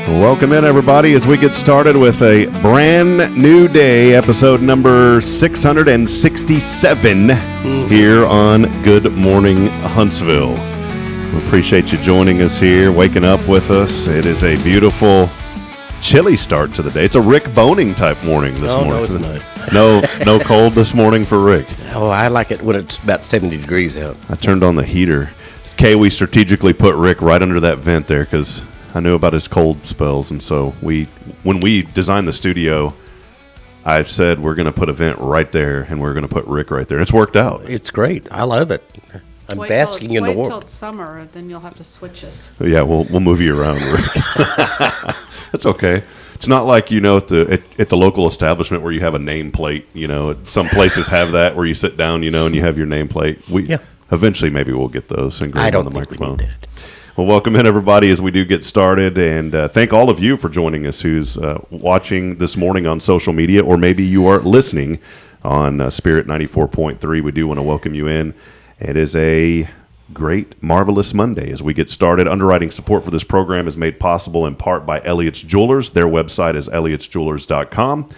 Welcome in, everybody, as we get started with a brand new day, episode number 667 here on Good Morning Huntsville. We appreciate you joining us here, waking up with us. It is a beautiful, chilly start to the day. It's a Rick Boning type morning this morning. No, it's not. No cold this morning for Rick. Oh, I like it when it's about 70 degrees out. I turned on the heater. Kaye, we strategically put Rick right under that vent there because I knew about his cold spells, and so when we designed the studio, I said we're going to put a vent right there, and we're going to put Rick right there. And it's worked out. It's great. I love it. I'm basking in the warmth. Wait till it's summer, then you'll have to switch us. Yeah, we'll move you around, Rick. That's okay. It's not like, at the local establishment where you have a nameplate. Some places have that where you sit down, and you have your nameplate. Eventually, maybe we'll get those and I go don't on the think microphone. we need that. Well, welcome in, everybody, as we do get started, and thank all of you for joining us who's watching this morning on social media, or maybe you are listening on Spirit 94.3. We do want to welcome you in. It is a great, marvelous Monday as we get started. Underwriting support for this program is made possible in part by Elliott's Jewelers. Their website is elliotsjewelers.com.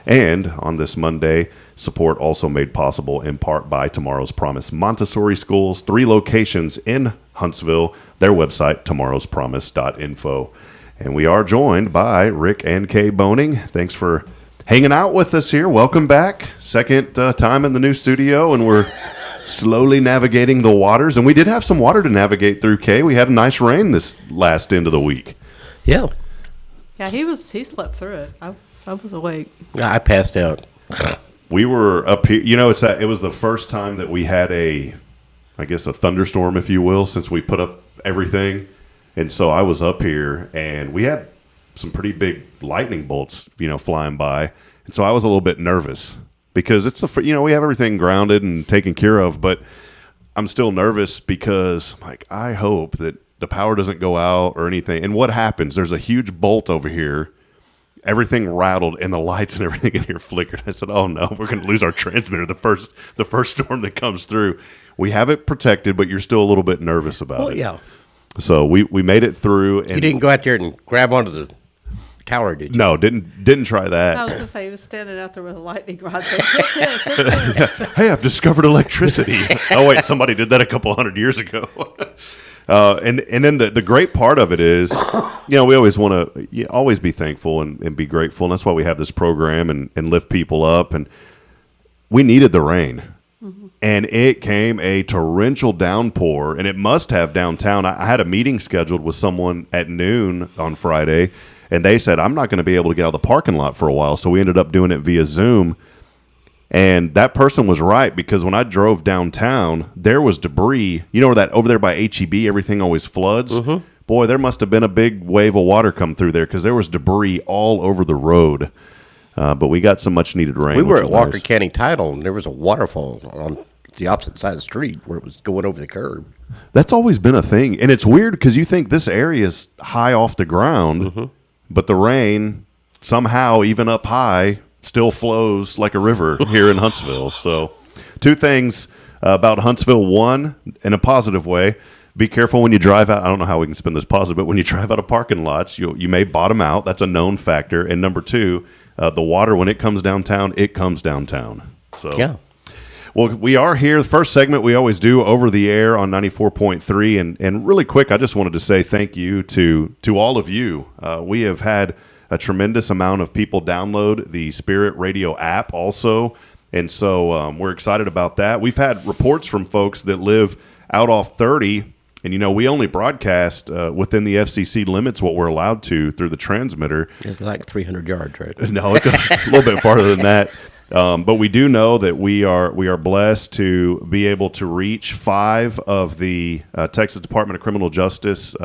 And on this Monday, support also made possible in part by Tomorrow's Promise Montessori Schools, 3 locations in Huntsville. Their website, tomorrowspromise.info. And we are joined by Rick and Kaye Boning. Thanks for hanging out with us here. Welcome back. Second time in the new studio, and we're slowly navigating the waters. And we did have some water to navigate through, Kaye. We had a nice rain this last end of the week. Yeah. Yeah, he slept through it. I was awake. I passed out. We were up here. It was the first time that we had a thunderstorm, if you will, since we put up everything. And so I was up here, and we had some pretty big lightning bolts, flying by. And so I was a little bit nervous because we have everything grounded and taken care of, but I'm still nervous because I hope that the power doesn't go out or anything. And what happens? There's a huge bolt over here. Everything rattled, and the lights and everything in here flickered. I said, "Oh no, we're going to lose our transmitter the first storm that comes through." We have it protected, but you're still a little bit nervous about it. Well, yeah. So we made it through. And you didn't go out there and grab onto the tower, did you? No, didn't try that. I was going to say, he was standing out there with a lightning rod saying, hit this. Hey, I've discovered electricity. Oh wait, somebody did that a couple hundred years ago. And then the great part of it is, we always want to always be thankful and be grateful. And that's why we have this program and lift people up. And we needed the rain. Mm-hmm. And it came a torrential downpour, and it must have downtown. I had a meeting scheduled with someone at noon on Friday, and they said, I'm not going to be able to get out of the parking lot for a while. So we ended up doing it via Zoom. And that person was right, because when I drove downtown, there was debris. Where that over there by H-E-B, everything always floods? Mm-hmm. Boy, there must have been a big wave of water come through there, because there was debris all over the road. But we got some much-needed rain. We were at Walker County Title, and there was a waterfall on the opposite side of the street where it was going over the curb. That's always been a thing. And it's weird, because you think this area is high off the ground, but the rain, somehow, even up high, still flows like a river here in Huntsville. So 2 things about Huntsville. 1, in a positive way, be careful when you drive out. I don't know how we can spin this positive, but when you drive out of parking lots, you may bottom out. That's a known factor. And number 2, the water, when it comes downtown, it comes downtown. So yeah. Well, we are here. The first segment we always do over the air on 94.3. And really quick, I just wanted to say thank you to all of you. We have had a tremendous amount of people download the Spirit Radio app also. And so we're excited about that. We've had reports from folks that live out off 30. And, we only broadcast within the FCC limits what we're allowed to through the transmitter. It's like 300 yards, right? No, it goes a little bit farther than that. But we do know that we are blessed to be able to reach 5 of the Texas Department of Criminal Justice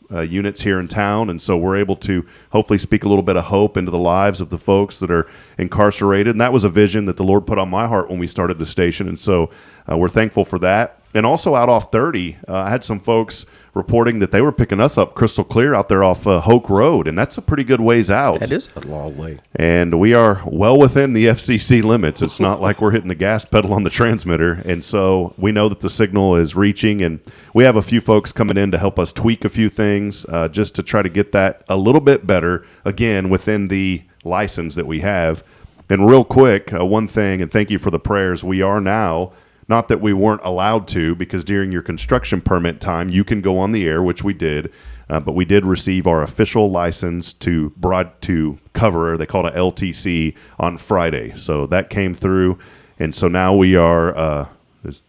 units here in town, and so we're able to hopefully speak a little bit of hope into the lives of the folks that are incarcerated. And that was a vision that the Lord put on my heart when we started the station, and so we're thankful for that. And also out off 30, I had some folks reporting that they were picking us up crystal clear out there off Hoke Road, and that's a pretty good ways out. That is a long way. And we are well within the FCC limits. It's not like we're hitting the gas pedal on the transmitter. And so we know that the signal is reaching, and we have a few folks coming in to help us tweak a few things just to try to get that a little bit better, again, within the license that we have. And real quick, one thing, and thank you for the prayers, we are now, not that we weren't allowed to, because during your construction permit time, you can go on the air, which we did, but we did receive our official license to cover, they call it a LTC, on Friday. So that came through, and so now we are,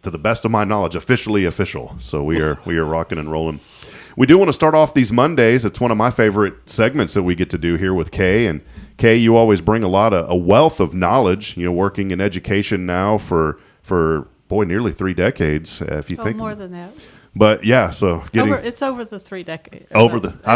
to the best of my knowledge, officially official. So we are rocking and rolling. We do want to start off these Mondays. It's one of my favorite segments that we get to do here with Kaye. And Kaye, you always bring a wealth of knowledge, working in education now for nearly 3 decades, if you think. More than that. But yeah, so It's over the 3 decades. It's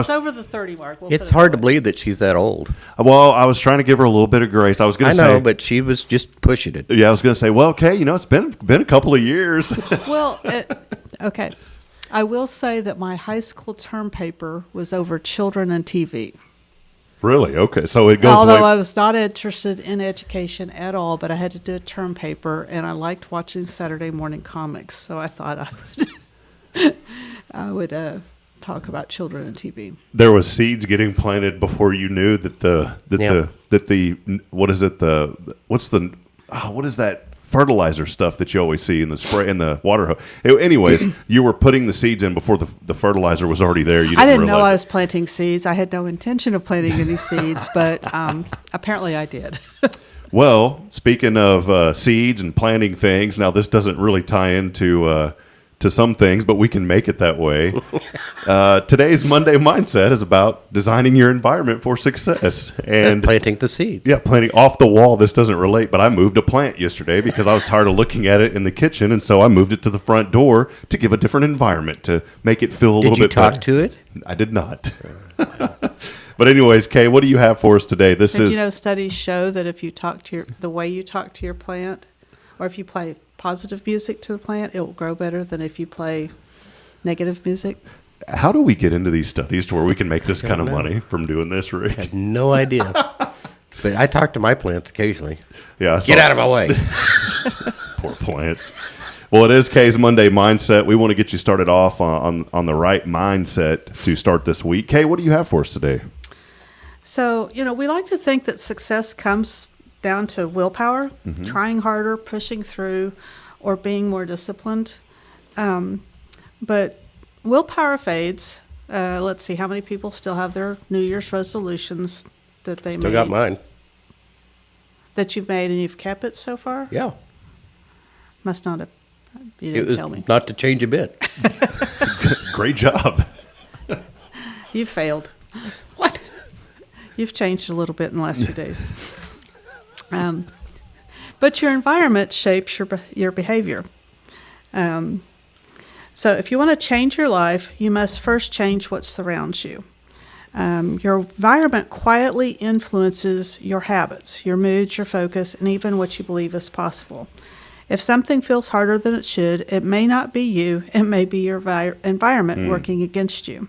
over the 30 mark. It's hard to believe that she's that old. Well, I was trying to give her a little bit of grace. I was going to say, I know, but she was just pushing it. Yeah, I was going to say, well, Kaye, it's been a couple of years. Well, okay. I will say that my high school term paper was over children and TV. Really? Okay. So it goes. Although I was not interested in education at all, but I had to do a term paper, and I liked watching Saturday morning comics, so I thought I would talk about children and TV. There was seeds getting planted before you knew that what is that fertilizer stuff that you always see in the spray in the water hose. Anyways, you were putting the seeds in before the fertilizer was already there. I didn't know I was planting seeds. I had no intention of planting any seeds, but apparently I did. Well, speaking of seeds and planting things, now this doesn't really tie into to some things, but we can make it that way. Today's Monday Mindset is about designing your environment for success and planting the seeds. Yeah, planting off the wall. This doesn't relate, but I moved a plant yesterday because I was tired of looking at it in the kitchen, and so I moved it to the front door to give a different environment, to make it feel a little bit better. Did you talk to it? I did not. But anyways, Kaye, what do you have for us today? Studies show that if you the way you talk to your plant, or if you play positive music to the plant, it will grow better than if you play negative music. How do we get into these studies to where we can make this kind of money from doing this, Rick? I had no idea. But I talk to my plants occasionally. Yeah, Get out of my way. Poor plants. Well, it is Kaye's Monday Mindset. We want to get you started off on the right mindset to start this week. Kaye, what do you have for us today? So, we like to think that success comes down to willpower, trying harder, pushing through, or being more disciplined. But willpower fades. Let's see, how many people still have their New Year's resolutions that they made? Still got mine. That you've made and you've kept it so far? Yeah. Must not have. You didn't tell me. Not to change a bit. Great job. You failed. What? You've changed a little bit in the last few days. But your environment shapes your behavior. So if you want to change your life, you must first change what surrounds you. Your environment quietly influences your habits, your moods, your focus, and even what you believe is possible. If something feels harder than it should, it may not be you, it may be your environment working against you.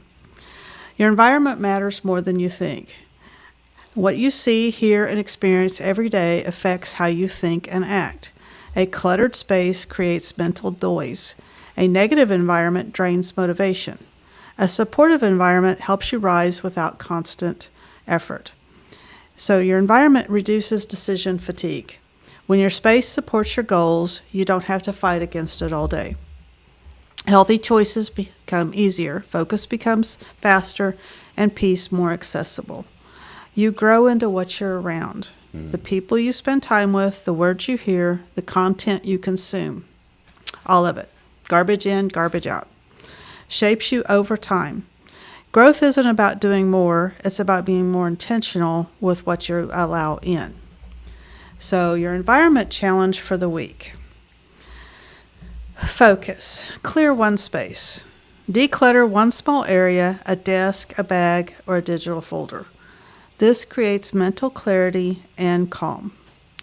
Your environment matters more than you think. What you see, hear, and experience every day affects how you think and act. A cluttered space creates mental noise. A negative environment drains motivation. A supportive environment helps you rise without constant effort. So your environment reduces decision fatigue. When your space supports your goals, you don't have to fight against it all day. Healthy choices become easier, focus becomes faster, and peace more accessible. You grow into what you're around. The people you spend time with, the words you hear, the content you consume. All of it. Garbage in, garbage out. Shapes you over time. Growth isn't about doing more, it's about being more intentional with what you allow in. So your environment challenge for the week. Focus. Clear one space. Declutter one small area, a desk, a bag, or a digital folder. This creates mental clarity and calm.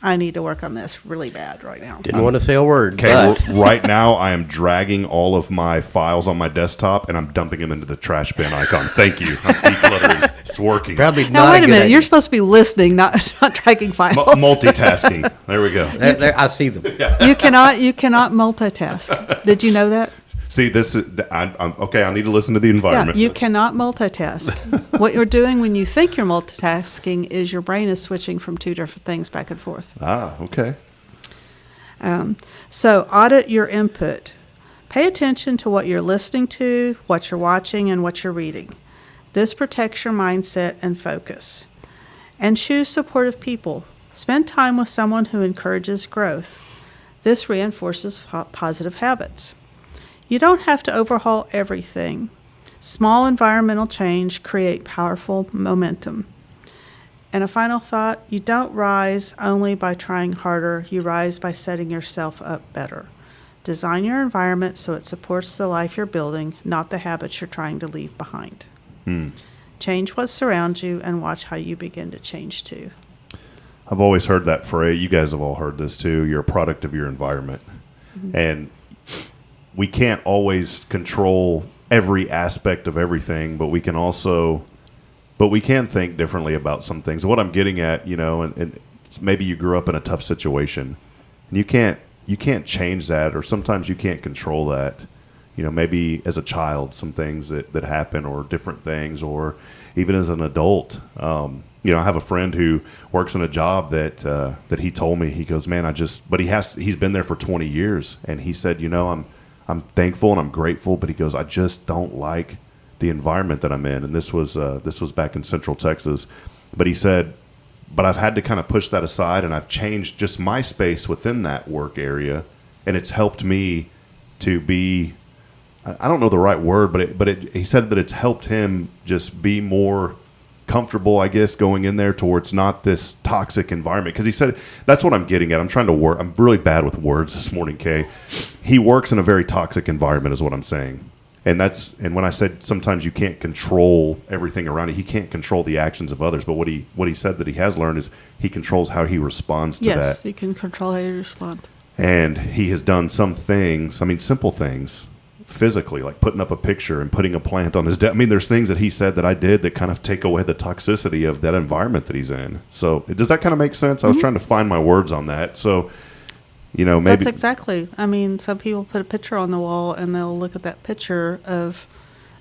I need to work on this really bad right now. Didn't want to say a word. Okay, but right now I am dragging all of my files on my desktop and I'm dumping them into the trash bin icon. Thank you. I'm decluttering. It's working. probably Now, not wait a good minute. idea. You're supposed to be listening, not tracking files. Multitasking. There we go. There, I see them. You cannot multitask. Did you know that? See, this is I'm okay. I need to listen to the Yeah, environment. you cannot multitask. What you're doing when you think you're multitasking is your brain is switching from two different things back and forth. Okay. So audit your input. Pay attention to what you're listening to, what you're watching, and what you're reading. This protects your mindset and focus. And choose supportive people. Spend time with someone who encourages growth. This reinforces positive habits. You don't have to overhaul everything. Small environmental change create powerful momentum. And a final thought, you don't rise only by trying harder, you rise by setting yourself up better. Design your environment so it supports the life you're building, not the habits you're trying to leave behind. Change what surrounds you and watch how you begin to change too. I've always heard that phrase. You guys have all heard this too. You're a product of your environment. And we can't always control every aspect of everything, but we can think differently about some things. What I'm getting at, and it's maybe you grew up in a tough situation and you can't change that, or sometimes you can't control that. Maybe as a child, some things that happen, or different things, or even as an adult. I have a friend who works in a job that he told me, he goes, man, he's been there for 20 years. And he said, I'm thankful and I'm grateful, but he goes, I just don't like the environment that I'm in. And this was back in Central Texas. But he said, but I've had to kind of push that aside, and I've changed just my space within that work area. And it's helped me to be, I don't know the right word, but he said that it's helped him just be more comfortable, I guess, going in there towards not this toxic environment. Because he said, that's what I'm getting at. I'm trying to work. I'm really bad with words this morning, Kaye. He works in a very toxic environment is what I'm saying. And when I said sometimes you can't control everything around you, he can't control the actions of others. But what he said that he has learned is he controls how he responds to that. Yes, you can control how you respond. And he has done some things, simple things, physically, like putting up a picture and putting a plant on his desk. There's things that he said that I did that kind of take away the toxicity of that environment that he's in. So does that kind of make sense? I was trying to find my words on that. So, maybe. That's exactly. Some people put a picture on the wall and they'll look at that picture of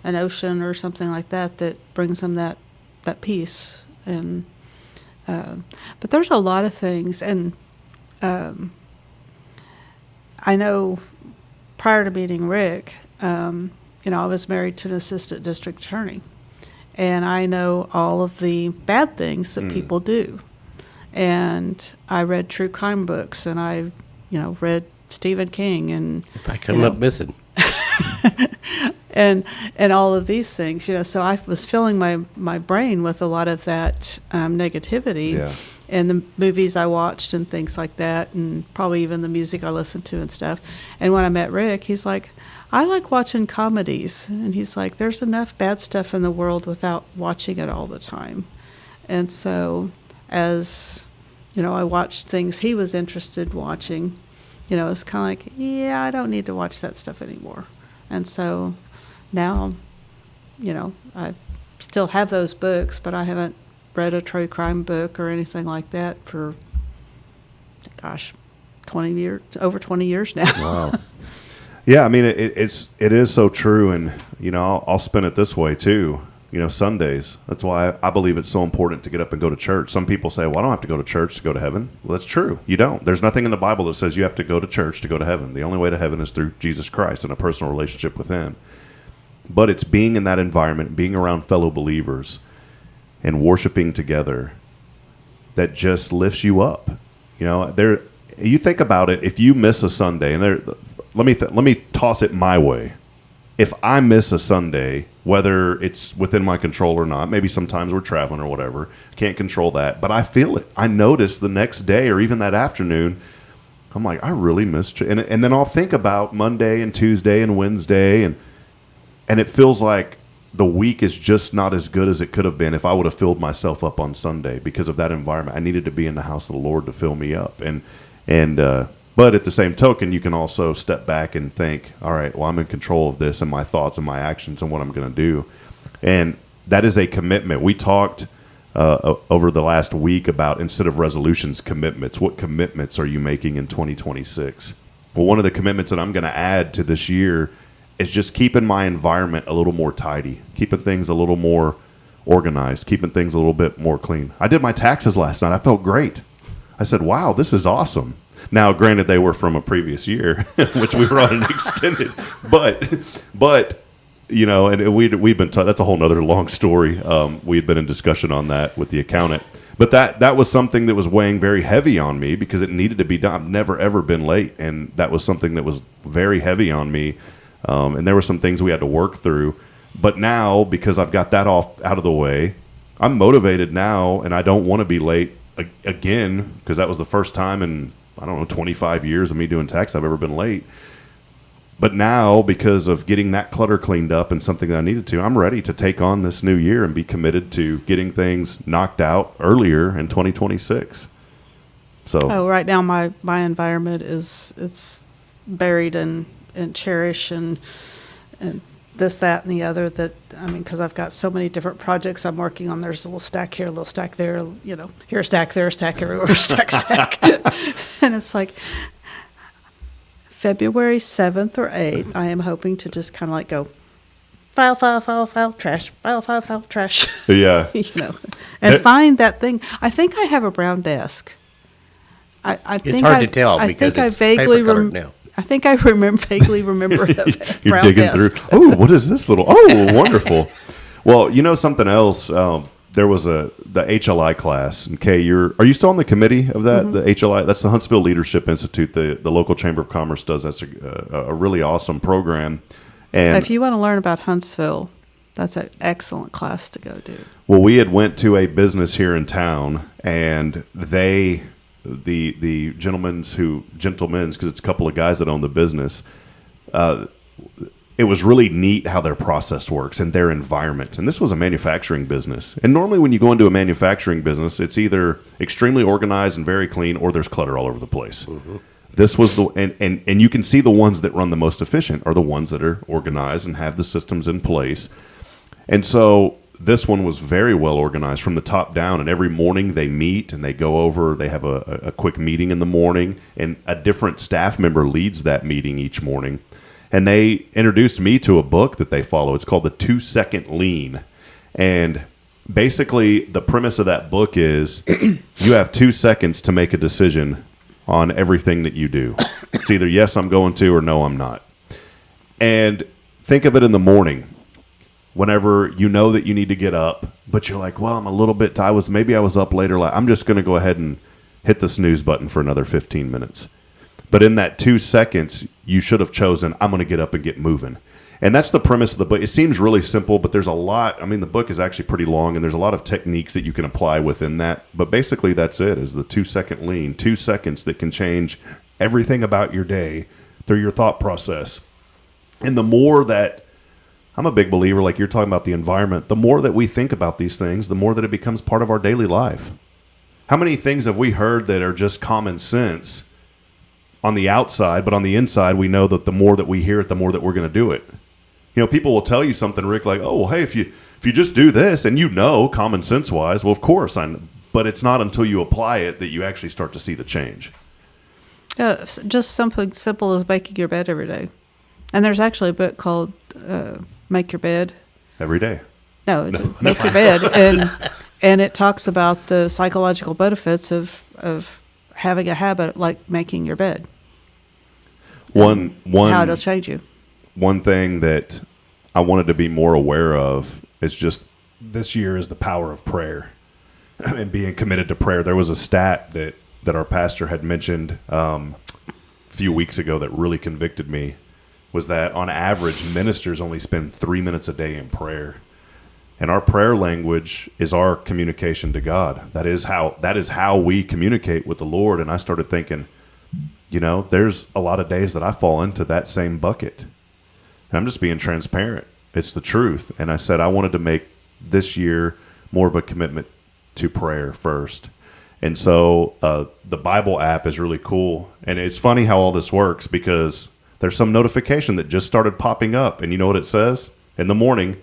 an ocean or something like that brings them that peace. And but there's a lot of things. And I know prior to meeting Rick, I was married to an assistant district attorney, and I know all of the bad things that people do. And I read true crime books, and I, read Stephen King, and If I come up missing. and all of these things, So I was filling my brain with a lot of that negativity. Yeah. And the movies I watched and things like that, and probably even the music I listened to and stuff. And when I met Rick, he's like, I like watching comedies. And he's like, there's enough bad stuff in the world without watching it all the time. And so as, I watched things he was interested in watching, it's kind of like, yeah, I don't need to watch that stuff anymore. And so now, I still have those books, but I haven't read a true crime book or anything like that for, over 20 years now. Wow. Yeah, it is so true, and I'll spin it this way too. Sundays. That's why I believe it's so important to get up and go to church. Some people say, "Well, I don't have to go to church to go to heaven." Well, that's true. You don't. There's nothing in the Bible that says you have to go to church to go to heaven. The only way to heaven is through Jesus Christ and a personal relationship with Him. But it's being in that environment, being around fellow believers, and worshiping together that just lifts you up. You think about it. If you miss a Sunday, and let me toss it my way. If I miss a Sunday, whether it's within my control or not, maybe sometimes we're traveling or whatever, can't control that, but I feel it. I notice the next day or even that afternoon, I'm like, I really missed you. And then I'll think about Monday and Tuesday and Wednesday, and it feels like the week is just not as good as it could have been if I would have filled myself up on Sunday because of that environment. I needed to be in the house of the Lord to fill me up. But at the same token, you can also step back and think, all right, well, I'm in control of this and my thoughts and my actions and what I'm going to do. And that is a commitment. We talked over the last week about, instead of resolutions, commitments. What commitments are you making in 2026? Well, one of the commitments that I'm going to add to this year is just keeping my environment a little more tidy, keeping things a little more organized, keeping things a little bit more clean. I did my taxes last night. I felt great. I said, wow, this is awesome. Now, granted, they were from a previous year, which we were on an extended, but you know, and we've been that's a whole nother long story. We had been in discussion on that with the accountant, but that was something that was weighing very heavy on me because it needed to be done. I've never ever been late, and that was something that was very heavy on me. And there were some things we had to work through, but now because I've got that out of the way, I'm motivated now, and I don't want to be late again because that was the first time in, I don't know, 25 years of me doing tax I've ever been late. But now, because of getting that clutter cleaned up and something that I needed to, I'm ready to take on this new year and be committed to getting things knocked out earlier in 2026. So, right now my environment it's buried and cherish and this, that, and the other. That, I mean, because I've got so many different projects I'm working on. There's a little stack here, a little stack there, you know, here a stack, there a stack, everywhere, stack. And it's like February 7th or 8th, I am hoping to just kind of like go file, trash, file, trash. yeah. You know, and find that thing. I think I have a brown desk. I It's think hard to tell because it's paper-colored now. I think I vaguely remember a You're brown digging desk. through. Oh, what is this little? Oh, wonderful. Well, you know something else. There was the HLI class, and Kaye, are you still on the committee of that? Mm-hmm. The HLI, that's the Huntsville Leadership Institute. The local Chamber of Commerce does. That's a really awesome program. And if you want to learn about Huntsville, that's an excellent class to go do. Well, we had went to a business here in town, and the gentlemen's, because it's a couple of guys that own the business, it was really neat how their process works and their environment. And this was a manufacturing business. And normally when you go into a manufacturing business, it's either extremely organized and very clean, or there's clutter all over the place. Mm-hmm. This was and you can see the ones that run the most efficient are the ones that are organized and have the systems in place. And so this one was very well organized from the top down, and every morning they meet and they go over, they have a quick meeting in the morning, and a different staff member leads that meeting each morning. And they introduced me to a book that they follow. It's called The 2-Second Lean. And basically the premise of that book is you have 2 seconds to make a decision on everything that you do. It's either yes, I'm going to, or no, I'm not. And think of it in the morning. Whenever you know that you need to get up, but you're like, well, I'm a little bit tired. Maybe I was up later. I'm just going to go ahead and hit the snooze button for another 15 minutes. But in that 2 seconds, you should have chosen, I'm going to get up and get moving. And that's the premise of the book. It seems really simple, but there's a lot. I mean, the book is actually pretty long, and there's a lot of techniques that you can apply within that. But basically, that's it, is the 2-second lean. 2 seconds that can change everything about your day through your thought process. And the more that, I'm a big believer, like you're talking about the environment, the more that we think about these things, the more that it becomes part of our daily life. How many things have we heard that are just common sense on the outside, but on the inside, we know that the more that we hear it, the more that we're going to do it. You know, people will tell you something, Rick, like, oh, well, hey, if you just do this, and you know, common sense wise, well, of course, but it's not until you apply it that you actually start to see the change. Just something simple as making your bed every day. And there's actually a book called Make Your Bed. Every day. No, it's Make Your Bed. And it talks about the psychological benefits of having a habit like making your bed. One how it'll change you. One thing that I wanted to be more aware of is just this year is the power of prayer and being committed to prayer. There was a stat that our pastor had mentioned a few weeks ago that really convicted me, was that on average, ministers only spend 3 minutes a day in prayer. And our prayer language is our communication to God. That is how we communicate with the Lord. And I started thinking, you know, there's a lot of days that I fall into that same bucket. And I'm just being transparent. It's the truth. And I said I wanted to make this year more of a commitment to prayer first. And so the Bible app is really cool. And it's funny how all this works because there's some notification that just started popping up. And you know what it says? In the morning,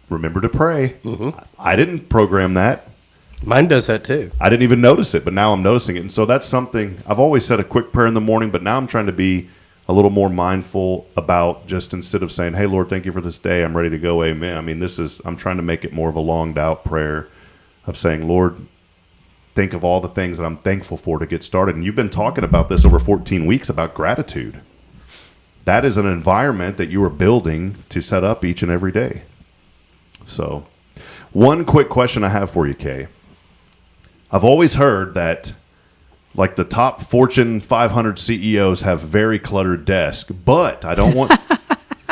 remember to pray. I didn't program that. Mine does that too. I didn't even notice it, but now I'm noticing it. And so that's something, I've always said a quick prayer in the morning, but now I'm trying to be a little more mindful about just instead of saying, hey, Lord, thank you for this day. I'm ready to go. Amen. I mean, I'm trying to make it more of a longed out prayer of saying, Lord, think of all the things that I'm thankful for to get started. And you've been talking about this over 14 weeks about gratitude. That is an environment that you are building to set up each and every day. So one quick question I have for you, Kaye. I've always heard that like the top Fortune 500 CEOs have very cluttered desks, but I don't want,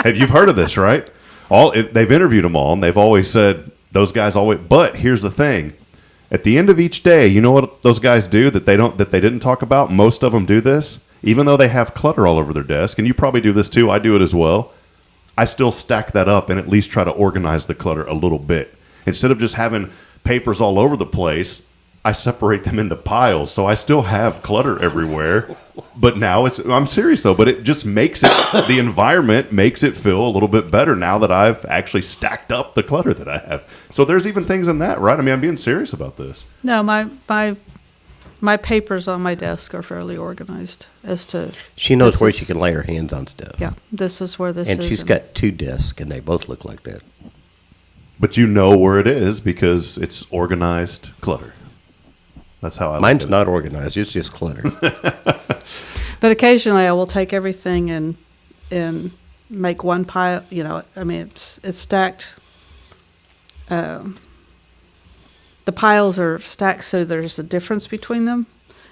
you've heard of this, right? They've interviewed them all and they've always said those guys always, but here's the thing. At the end of each day, you know what those guys do that they didn't talk about? Most of them do this, even though they have clutter all over their desk. And you probably do this too. I do it as well. I still stack that up and at least try to organize the clutter a little bit. Instead of just having papers all over the place, I separate them into piles. So I still have clutter everywhere. But now I'm serious though, but it just makes it, the environment makes it feel a little bit better now that I've actually stacked up the clutter that I have. So there's even things in that, right? I mean, I'm being serious about this. No, my papers on my desk are fairly organized as to. She knows where she can lay her hands on stuff. Yeah, this is where this and is. And she's got 2 desks, and they both look like that. But you know where it is because it's organized clutter. That's how I Mine's like it. not organized. It's just clutter. But occasionally I will take everything and make one pile. You know, I mean, it's stacked. The piles are stacked so there's a difference between them,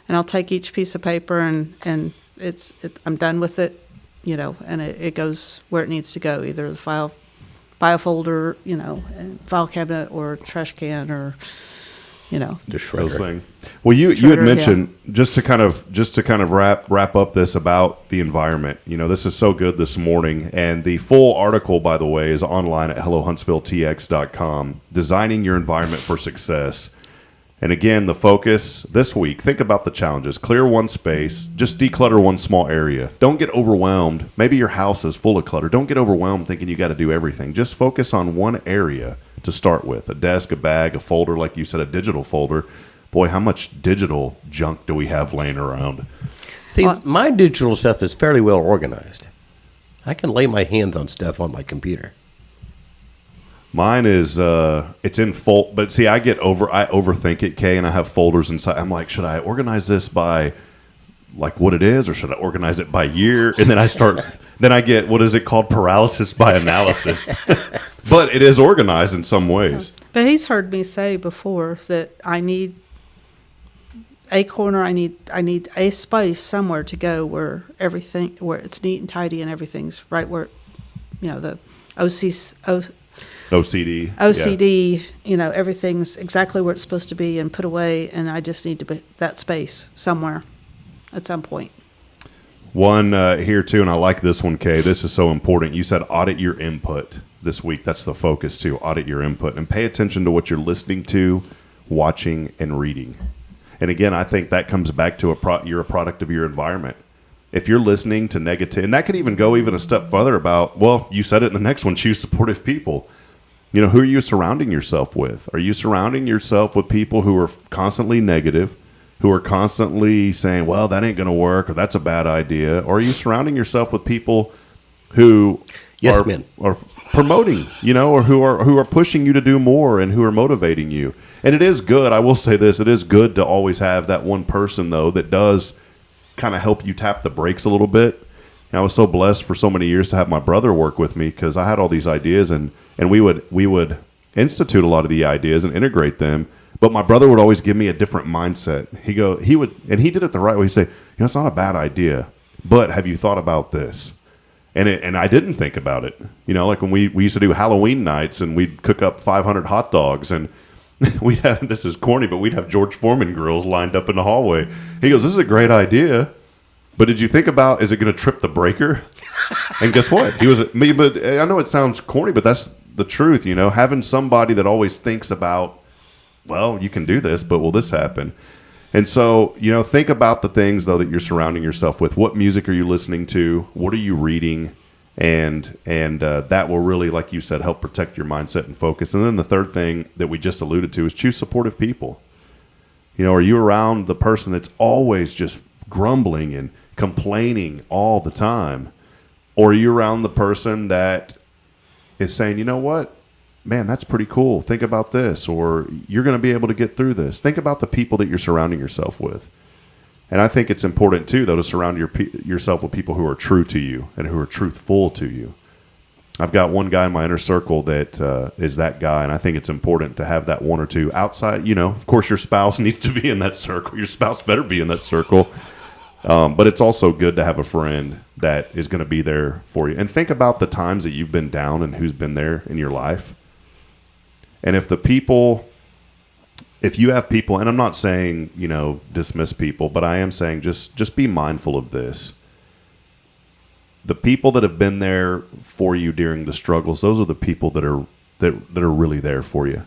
and I'll take each piece of paper and I'm done with it, you know, and it goes where it needs to go, either the file folder, you know, and file cabinet or trash can or, you know, The Those shredder. things. Well, you had Shredder, mentioned just to kind of wrap up this about the environment. You know, this is so good this morning, and the full article, by the way, is online at hellohuntsvilletx.com. Designing your environment for success. And again, the focus this week. Think about the challenges. Clear one space. Just declutter one small area. Don't get overwhelmed. Maybe your house is full of clutter. Don't get overwhelmed thinking you got to do everything. Just focus on one area to start with. A desk, a bag, a folder, like you said, a digital folder. Boy, how much digital junk do we have laying around? See, my digital stuff is fairly well organized. I can lay my hands on stuff on my computer. Mine is it's in fold, but see, I overthink it, Kaye, and I have folders inside. I'm like, should I organize this by like what it is, or should I organize it by year? And then then I get, what is it called, paralysis by analysis. But it is organized in some ways. But he's heard me say before that I need a corner, I need a space somewhere to go where it's neat and tidy and everything's right where, you know, the OCD. OCD, you know, everything's exactly where it's supposed to be and put away, and I just need to be that space somewhere at some point. One here too, and I like this one, Kaye. This is so important. You said audit your input this week. That's the focus too. Audit your input and pay attention to what you're listening to, watching, and reading. And again, I think that comes back to you're a product of your environment. If you're listening to negative, and that could even go even a step further about, well, you said it in the next one, choose supportive people. You know, who are you surrounding yourself with? Are you surrounding yourself with people who are constantly negative, who are constantly saying, well, that ain't going to work, or that's a bad idea? Or are you surrounding yourself with people who are promoting, you know, or who are pushing you to do more and who are motivating you? And it is good. I will say this. It is good to always have that one person, though, that does kind of help you tap the brakes a little bit. And I was so blessed for so many years to have my brother work with me because I had all these ideas and we would institute a lot of the ideas and integrate them. But my brother would always give me a different mindset. He did it the right way. He'd say, you know, it's not a bad idea, but have you thought about this? And I didn't think about it. You know, like when we used to do Halloween nights and we'd cook up 500 hot dogs and we'd have, this is corny, but we'd have George Foreman grills lined up in the hallway. He goes, this is a great idea, but did you think about, is it going to trip the breaker? And guess what? He was me, but I know it sounds corny, but that's the truth, having somebody that always thinks about, well, you can do this, but will this happen? And so, think about the things, though, that you're surrounding yourself with. What music are you listening to? What are you reading? And that will really, like you said, help protect your mindset and focus. And then the third thing that we just alluded to is choose supportive people. Are you around the person that's always just grumbling and complaining all the time? Or are you around the person that is saying, you know what, man, that's pretty cool. Think about this, or you're going to be able to get through this. Think about the people that you're surrounding yourself with. And I think it's important, too, though, to surround yourself with people who are true to you and who are truthful to you. I've got one guy in my inner circle that is that guy, and I think it's important to have that one or two outside. Of course, your spouse needs to be in that circle. Your spouse better be in that circle. But it's also good to have a friend that is going to be there for you. And think about the times that you've been down and who's been there in your life. And if you have people, and I'm not saying, dismiss people, but I am saying just be mindful of this. The people that have been there for you during the struggles, those are the people that are really there for you.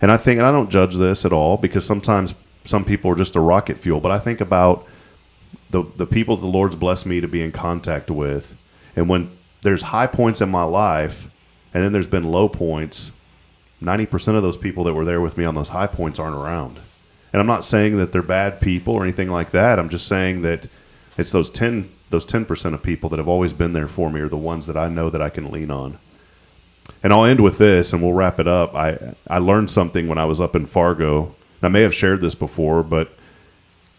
And I don't judge this at all, because sometimes some people are just a rocket fuel, but I think about the people the Lord's blessed me to be in contact with. And when there's high points in my life and then there's been low points, 90% of those people that were there with me on those high points aren't around. And I'm not saying that they're bad people or anything like that. I'm just saying that it's those 10% of people that have always been there for me are the ones that I know that I can lean on. And I'll end with this, and we'll wrap it up. I learned something when I was up in Fargo. I may have shared this before, but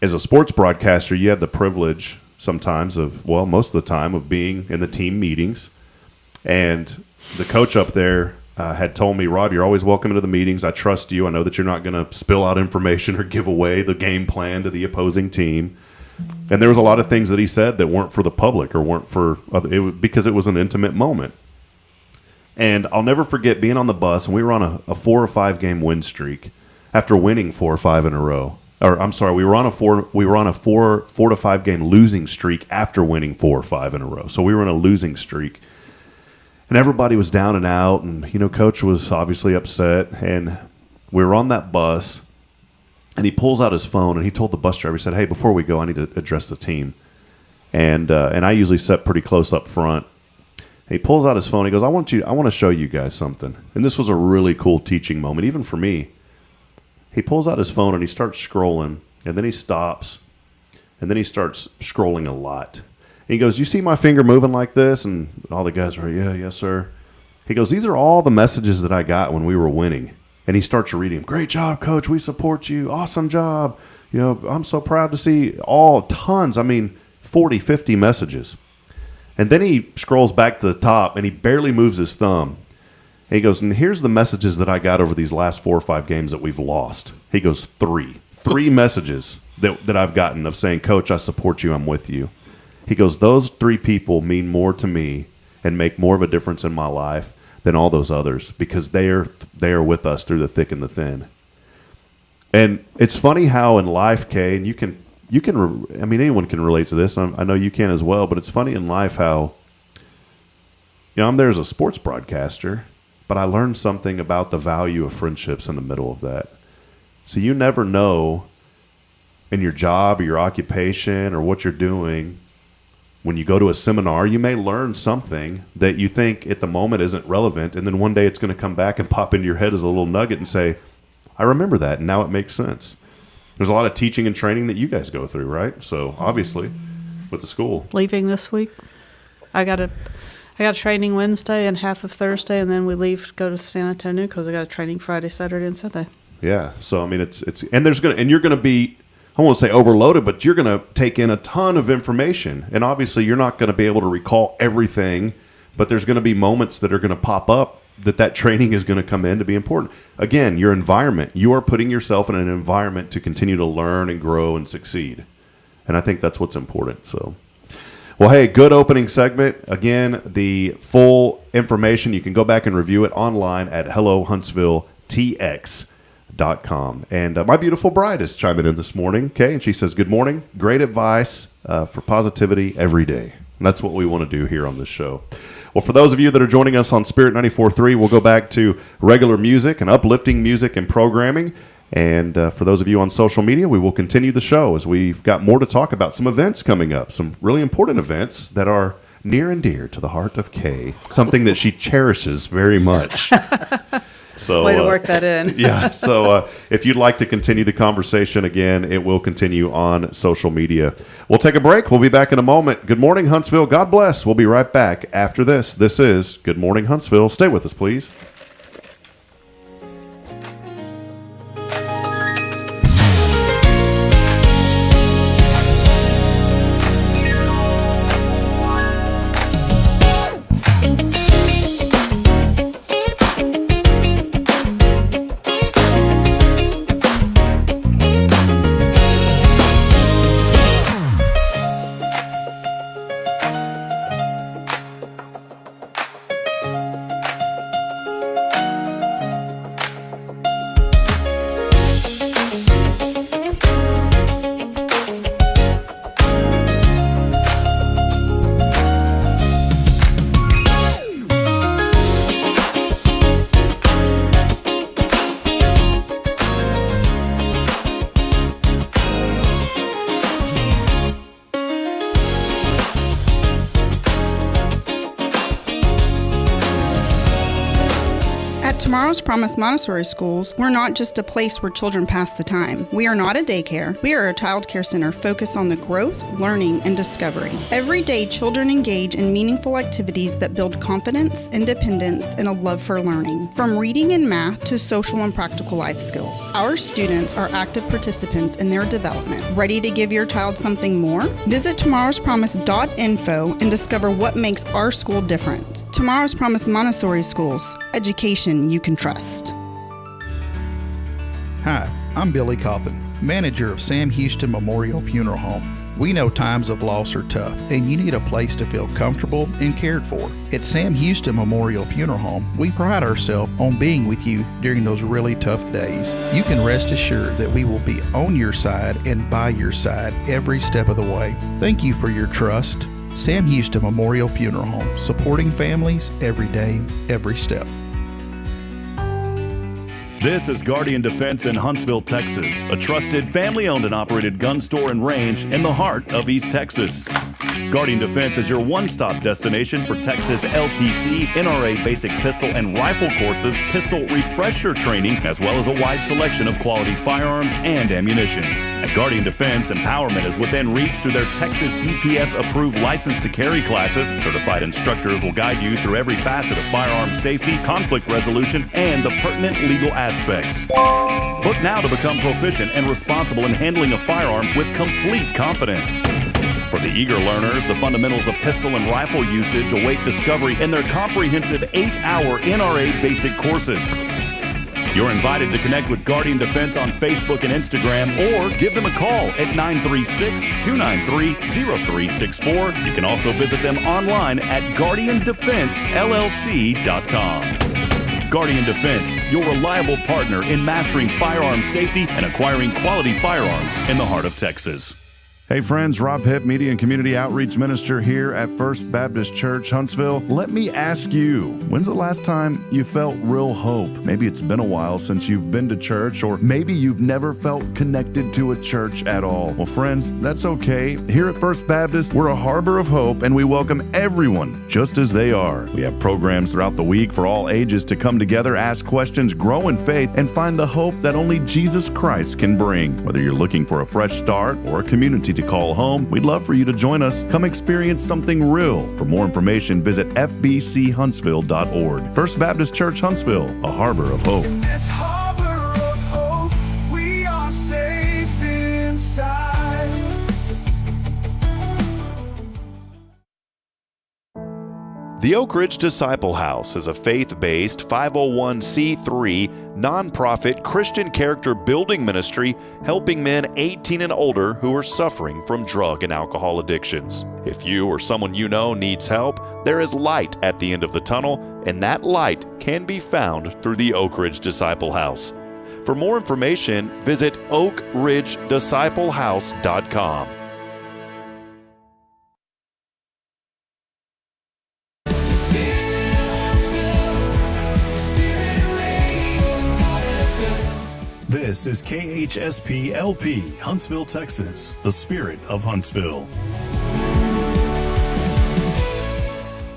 as a sports broadcaster, you had the privilege sometimes most of the time, of being in the team meetings. And the coach up there had told me, Rob, you're always welcome to the meetings. I trust you. I know that you're not going to spill out information or give away the game plan to the opposing team. And there was a lot of things that he said that weren't for the public or weren't for because it was an intimate moment. And I'll never forget being on the bus, and we were on a 4 or 5 game win streak after winning 4 or 5 in a row. Or I'm sorry, we were on a 4 to 5 game losing streak after winning 4 or 5 in a row. So we were in a losing streak. And everybody was down and out, and coach was obviously upset. And we were on that bus, and he pulls out his phone, and he told the bus driver, he said, "Hey, before we go, I need to address the team." And I usually sit pretty close up front. He pulls out his phone. He goes, I want to show you guys something. And this was a really cool teaching moment, even for me. He pulls out his phone and he starts scrolling, and then he stops, and then he starts scrolling a lot. And he goes, "You see my finger moving like this?" And all the guys were, "Yeah, yes, sir." He goes, "These are all the messages that I got when we were winning." And he starts reading, "Great job, coach. We support you. Awesome job. I'm so proud to see tons. 40, 50 messages." And then he scrolls back to the top, and he barely moves his thumb. And he goes, "And here's the messages that I got over these last 4 or 5 games that we've lost." He goes, three messages that I've gotten of saying, "Coach, I support you. I'm with you." He goes, "Those 3 people mean more to me and make more of a difference in my life than all those others, because they are with us through the thick and the thin." And it's funny how in life, Kaye, and anyone can relate to this. I know you can as well, but it's funny in life how, I'm there as a sports broadcaster, but I learned something about the value of friendships in the middle of that. So you never know in your job or your occupation or what you're doing. When you go to a seminar, you may learn something that you think at the moment isn't relevant, and then one day it's going to come back and pop into your head as a little nugget and say, "I remember that, and now it makes sense." There's a lot of teaching and training that you guys go through, right? So obviously, with the school. Leaving this week, I got a training Wednesday and half of Thursday, and then we leave to go to San Antonio because I got a training Friday, Saturday, and Sunday. Yeah. So it's you're gonna be, I won't say overloaded, but you're going to take in a ton of information. And obviously you're not going to be able to recall everything, but there's going to be moments that are going to pop up that training is going to come in to be important. Again, your environment. You are putting yourself in an environment to continue to learn and grow and succeed. And I think that's what's important. So, well, hey, good opening segment. Again, the full information, you can go back and review it online at HelloHuntsvilleTX.com. And my beautiful bride is chiming in this morning, Kaye, and she says, "Good morning. Great advice for positivity every day." And that's what we want to do here on this show. Well, for those of you that are joining us on Spirit 94.3, we'll go back to regular music and uplifting music and programming. And for those of you on social media, we will continue the show as we've got more to talk about, some events coming up, some really important events that are near and dear to the heart of Kaye, something that she cherishes very much. So, Way to work that in. Yeah. So if you'd like to continue the conversation, again, it will continue on social media. We'll take a break. We'll be back in a moment. Good morning, Huntsville. God bless. We'll be right back after this. This is Good Morning, Huntsville. Stay with us, please. Tomorrow's Promise Montessori schools, we're not just a place where children pass the time. We are not a daycare. We are a child care center focused on the growth, learning, and discovery. Every day, children engage in meaningful activities that build confidence, independence, and a love for learning. From reading and math to social and practical life skills, our students are active participants in their development. Ready to give your child something more? Visit tomorrowspromise.info and discover what makes our school different. Tomorrow's Promise Montessori schools, education you can trust. Hi, I'm Billy Cawthon, manager of Sam Houston Memorial Funeral Home. We know times of loss are tough, and you need a place to feel comfortable and cared for. At Sam Houston Memorial Funeral Home, we pride ourselves on being with you during those really tough days. You can rest assured that we will be on your side and by your side every step of the way. Thank you for your trust. Sam Houston Memorial Funeral Home, supporting families every day, every step. This is Guardian Defense in Huntsville, Texas, a trusted family-owned and operated gun store and range in the heart of East Texas. Guardian Defense is your one-stop destination for Texas LTC, NRA basic pistol and rifle courses, pistol refresher training, as well as a wide selection of quality firearms and ammunition. At Guardian Defense, empowerment is within reach through their Texas DPS-approved license to carry classes. Certified instructors will guide you through every facet of firearm safety, conflict resolution, and the pertinent legal aspects. Book now to become proficient and responsible in handling a firearm with complete confidence. For the eager learners, the fundamentals of pistol and rifle usage await discovery in their comprehensive 8-hour NRA basic courses. You're invited to connect with Guardian Defense on Facebook and Instagram, or give them a call at 936-293-0364. You can also visit them online at guardiandefensellc.com. Guardian Defense, your reliable partner in mastering firearm safety and acquiring quality firearms in the heart of Texas. Hey friends, Rob Hipp, Media and Community Outreach Minister here at First Baptist Church, Huntsville. Let me ask you, when's the last time you felt real hope? Maybe it's been a while since you've been to church, or maybe you've never felt connected to a church at all. Well, friends, that's okay. Here at First Baptist, we're a harbor of hope, and we welcome everyone just as they are. We have programs throughout the week for all ages to come together, ask questions, grow in faith, and find the hope that only Jesus Christ can bring. Whether you're looking for a fresh start or a community to call home, we'd love for you to join us. Come experience something real. For more information, visit fbchuntsville.org. First Baptist Church Huntsville, a harbor of hope. In this harbor of hope, we are safe inside. The Oak Ridge Disciple House is a faith-based 501c3 nonprofit Christian character building ministry helping men 18 and older who are suffering from drug and alcohol addictions. If you or someone you know needs help, there is light at the end of the tunnel, and that light can be found through the Oak Ridge Disciple House. For more information, visit oakridgedisciplehouse.com. This is KHSP LP, Huntsville, Texas, the spirit of Huntsville.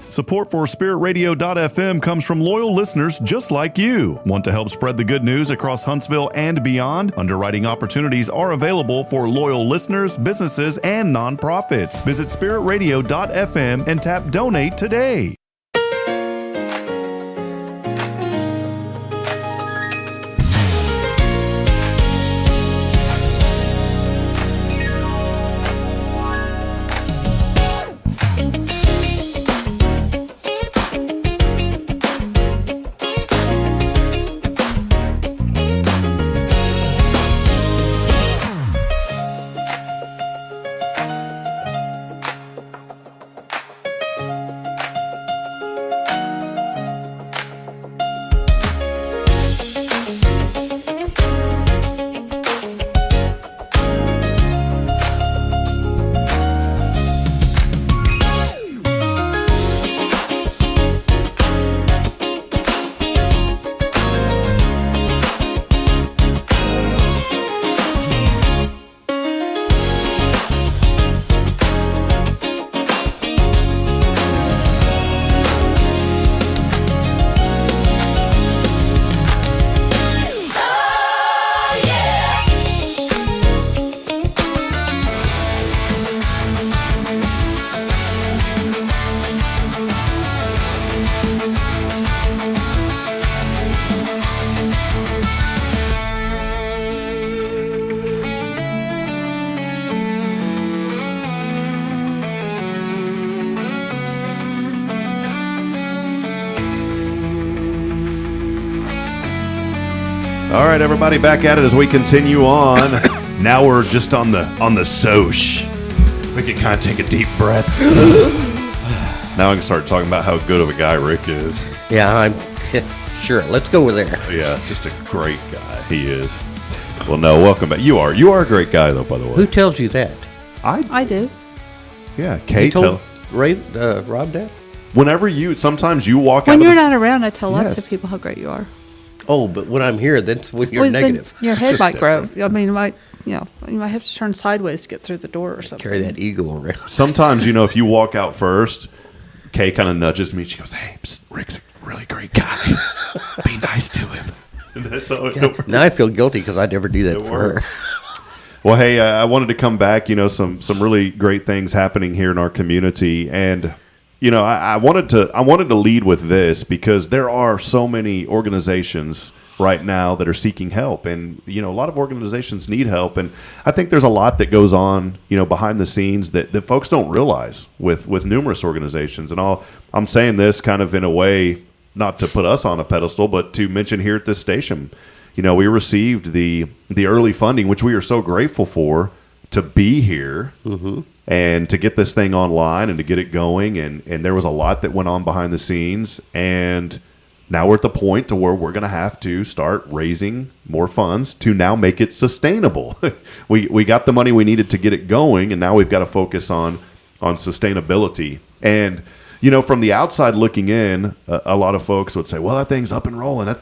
Support for SpiritRadio.fm comes from loyal listeners just like you. Want to help spread the good news across Huntsville and beyond? Underwriting opportunities are available for loyal listeners, businesses, and nonprofits. Visit SpiritRadio.fm and tap Donate today. All right, everybody, back at it as we continue on. Now we're just on the soch. We can kind of take a deep breath. Now I can start talking about how good of a guy Rick is. Yeah, I'm sure. Let's go there. Yeah, just a great guy. He is. Well, no, welcome back. You are a great guy, though, by the way. Who tells you that? I do. Yeah, Kaye You told Rob that? Sometimes you walk out When of you're the- not around, I tell lots Yes. of people how great you are. Oh, but when I'm here, that's when you're Well, then negative. your head Just might grow. different. I mean, you might have to turn sideways to get through the door or something. Carry that ego around. Sometimes, if you walk out first, Kaye kind of nudges me. She goes, "Hey, psst, Rick's a really great guy. Be nice to him." And that's how it works. Now I feel guilty because I never do that It for her. works. Well, hey, I wanted to come back. Some really great things happening here in our community, and I wanted to lead with this because there are so many organizations right now that are seeking help, and a lot of organizations need help, and I think there's a lot that goes on behind the scenes that folks don't realize with numerous organizations. And I'm saying this kind of in a way not to put us on a pedestal, but to mention here at this station. We received the early funding, which we are so grateful for, to be here and to get this thing online and to get it going. And there was a lot that went on behind the scenes. And now we're at the point to where we're going to have to start raising more funds to now make it sustainable. We got the money we needed to get it going, and now we've got to focus on sustainability. And from the outside looking in, a lot of folks would say, well, that thing's up and rolling. That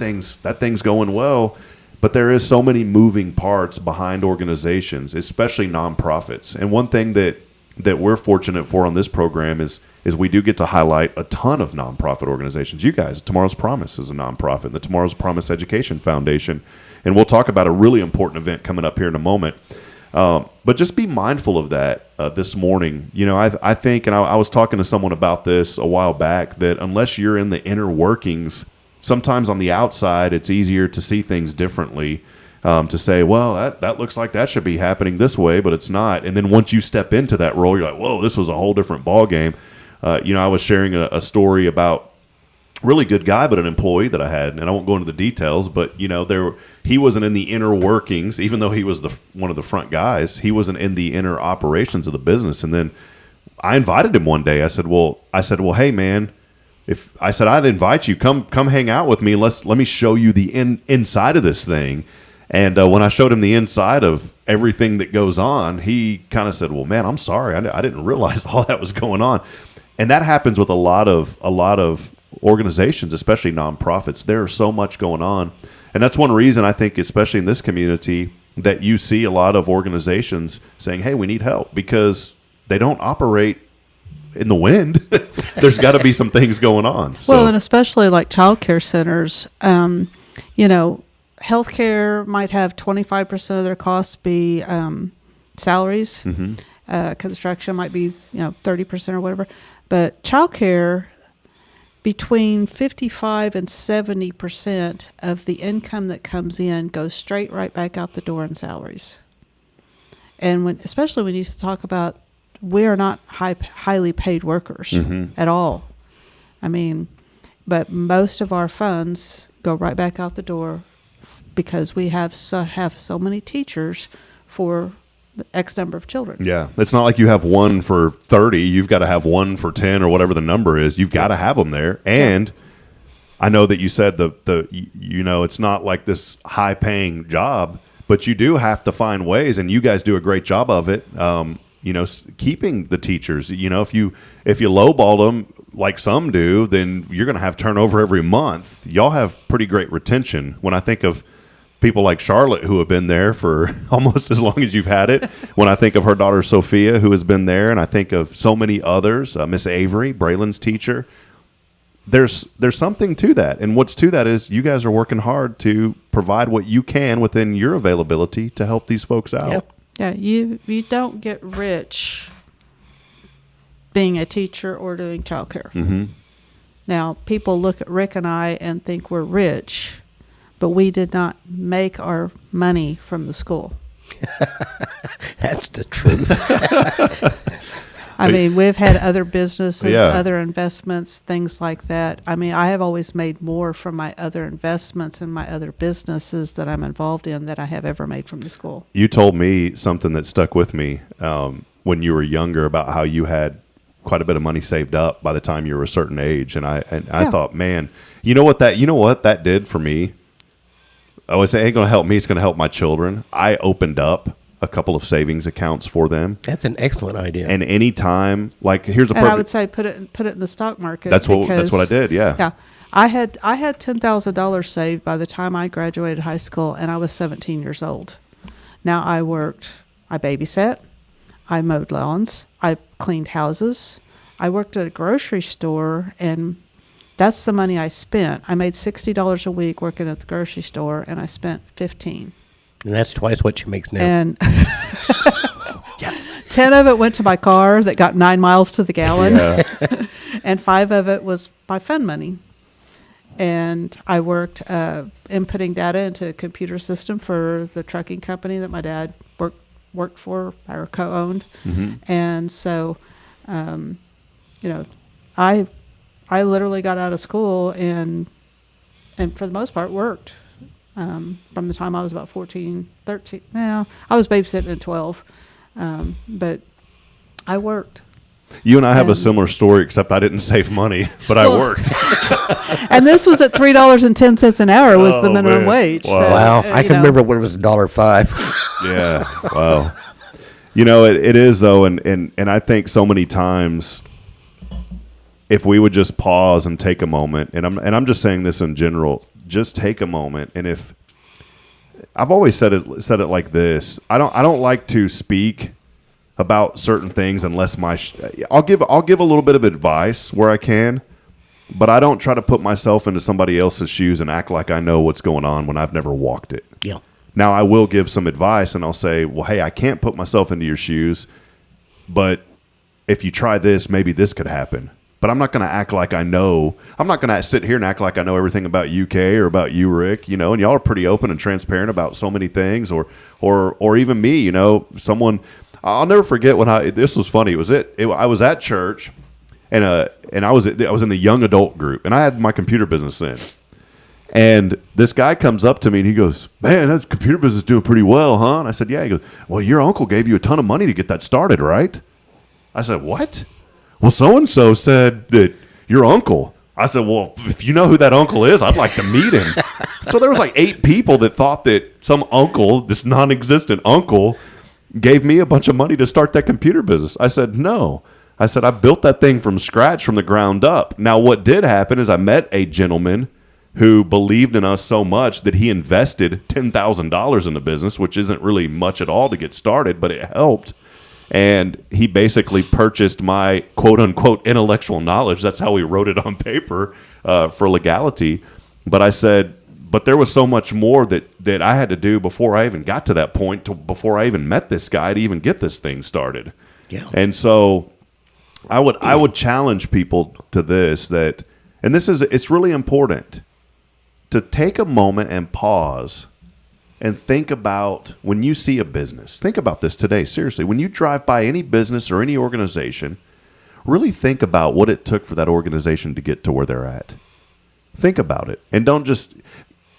thing's going well. But there is so many moving parts behind organizations, especially nonprofits. And one thing that we're fortunate for on this program is we do get to highlight a ton of nonprofit organizations. You guys, Tomorrow's Promise is a nonprofit, the Tomorrow's Promise Education Foundation. And we'll talk about a really important event coming up here in a moment. But just be mindful of that this morning. I think, and I was talking to someone about this a while back, that unless you're in the inner workings, sometimes on the outside, it's easier to see things differently, to say, well, that looks like that should be happening this way, but it's not. And then once you step into that role, you're like, whoa, this was a whole different ball game. I was sharing a story about really good guy, but an employee that I had, and I won't go into the details, but he wasn't in the inner workings, even though he was one of the front guys. He wasn't in the inner operations of the business. And then I invited him one day. I said, well, hey man, I'd invite you, come hang out with me. And let me show you the inside of this thing. And when I showed him the inside of everything that goes on, he kind of said, well, man, I'm sorry. I didn't realize all that was going on. And that happens with a lot of organizations, especially nonprofits, there's so much going on. And that's one reason I think, especially in this community, that you see a lot of organizations saying, hey, we need help, because they don't operate in the wind. There's got to be some things going on. So. Well, and especially like child care centers, healthcare might have 25% of their costs be salaries. Construction might be 30% or whatever. But child care, between 55 and 70% of the income that comes in goes straight right back out the door in salaries. And especially when you talk about, we are not highly paid workers at all. I mean, but most of our funds go right back out the door because we have so many teachers for the X number of children. Yeah, it's not like you have one for 30. You've got to have one for 10 or whatever the number is. You've got to have them there. And I know that you said it's not like this high-paying job, but you do have to find ways, and you guys do a great job of it. Keeping the teachers. If you lowball them like some do, then you're going to have turnover every month. Y'all have pretty great retention. When I think of people like Charlotte, who have been there for almost as long as you've had it, when I think of her daughter Sophia, who has been there, and I think of so many others, Miss Avery, Braylon's teacher, there's something to that. And what's to that is you guys are working hard to provide what you can within your availability to help these folks out. Yep. Yeah, you don't get rich being a teacher or doing childcare. Now, people look at Rick and I and think we're rich, but we did not make our money from the school. That's the truth. I mean, we've had other businesses, Yeah. other investments, things like that. I mean, I have always made more from my other investments and my other businesses that I'm involved in than I have ever made from the school. You told me something that stuck with me when you were younger about how you had quite a bit of money saved up by the time you were a certain age, and I thought, man, you know what that did for me? I would say it ain't going to help me. It's going to help my children. I opened up a couple of savings accounts for them. That's an excellent idea. And any time, like here's a And perfect. I would say put it in the stock market. That's what I did. Yeah. Yeah. I had $10,000 saved by the time I graduated high school, and I was 17 years old. Now I babysat, I mowed lawns, I cleaned houses, I worked at a grocery store, and that's the money I spent. I made $60 a week working at the grocery store, and I spent $15. And that's twice what she makes now. And 10 of it went to my car that got 9 miles to the gallon, and 5 of it was my fund money. And I worked inputting data into a computer system for the trucking company that my dad worked for or co-owned. And so, I literally got out of school and for the most part worked from the time I was about 14, 13. Now, I was babysitting at 12, but I worked. You and I have a similar story, except I didn't save money, but I worked. And this was at $3.10 an hour was the minimum wage. Wow. So, Wow. I can remember when it was $1.05. Yeah. Wow. It is though, and I think so many times, if we would just pause and take a moment, and I'm just saying this in general, just take a moment. And if I've always said it like this, I don't like to speak about certain things unless I'll give a little bit of advice where I can, but I don't try to put myself into somebody else's shoes and act like I know what's going on when I've never walked it. Yeah. Now I will give some advice and I'll say, well, hey, I can't put myself into your shoes, but if you try this, maybe this could happen. But I'm not going to act like I know. I'm not going to sit here and act like I know everything about UK or about you, Rick. And y'all are pretty open and transparent about so many things, or even me. Someone. I'll never forget when this was funny. I was at church, and I was in the young adult group, and I had my computer business then. And this guy comes up to me and he goes, "Man, that computer business is doing pretty well, huh?" And I said, "Yeah." He goes, "Well, your uncle gave you a ton of money to get that started, right?" I said, "What?" "Well, so-and-so said that your uncle." I said, "Well, if you know who that uncle is, I'd like to meet him." So there was like 8 people that thought that some uncle, this non-existent uncle, gave me a bunch of money to start that computer business. I said, "No." I said, I built that thing from scratch, from the ground up. Now, what did happen is I met a gentleman who believed in us so much that he invested $10,000 in the business, which isn't really much at all to get started, but it helped. And he basically purchased my quote-unquote intellectual knowledge. That's how we wrote it on paper for legality. But I said, but there was so much more that I had to do before I even got to that point, before I even met this guy to even get this thing started. Yeah. And so I would challenge people to this, it's really important to take a moment and pause and think about when you see a business. Think about this today, seriously. When you drive by any business or any organization, really think about what it took for that organization to get to where they're at. Think about it. And don't just...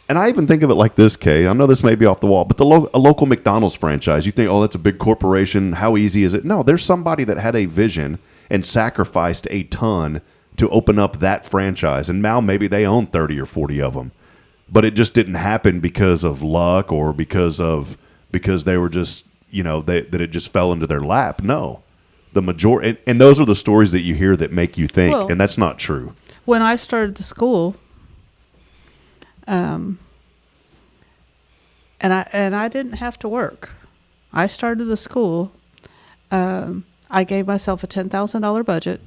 And I even think of it like this, Kaye. I know this may be off the wall, but a local McDonald's franchise, you think, oh, that's a big corporation. How easy is it? No, there's somebody that had a vision and sacrificed a ton to open up that franchise. And now maybe they own 30 or 40 of them. But it just didn't happen because of luck or because they were just, that it just fell into their lap. No. The majority, and those are the stories that you hear that make you think, and that's not true. When I started the school, and I didn't have to work. I started the school. I gave myself a $10,000 budget,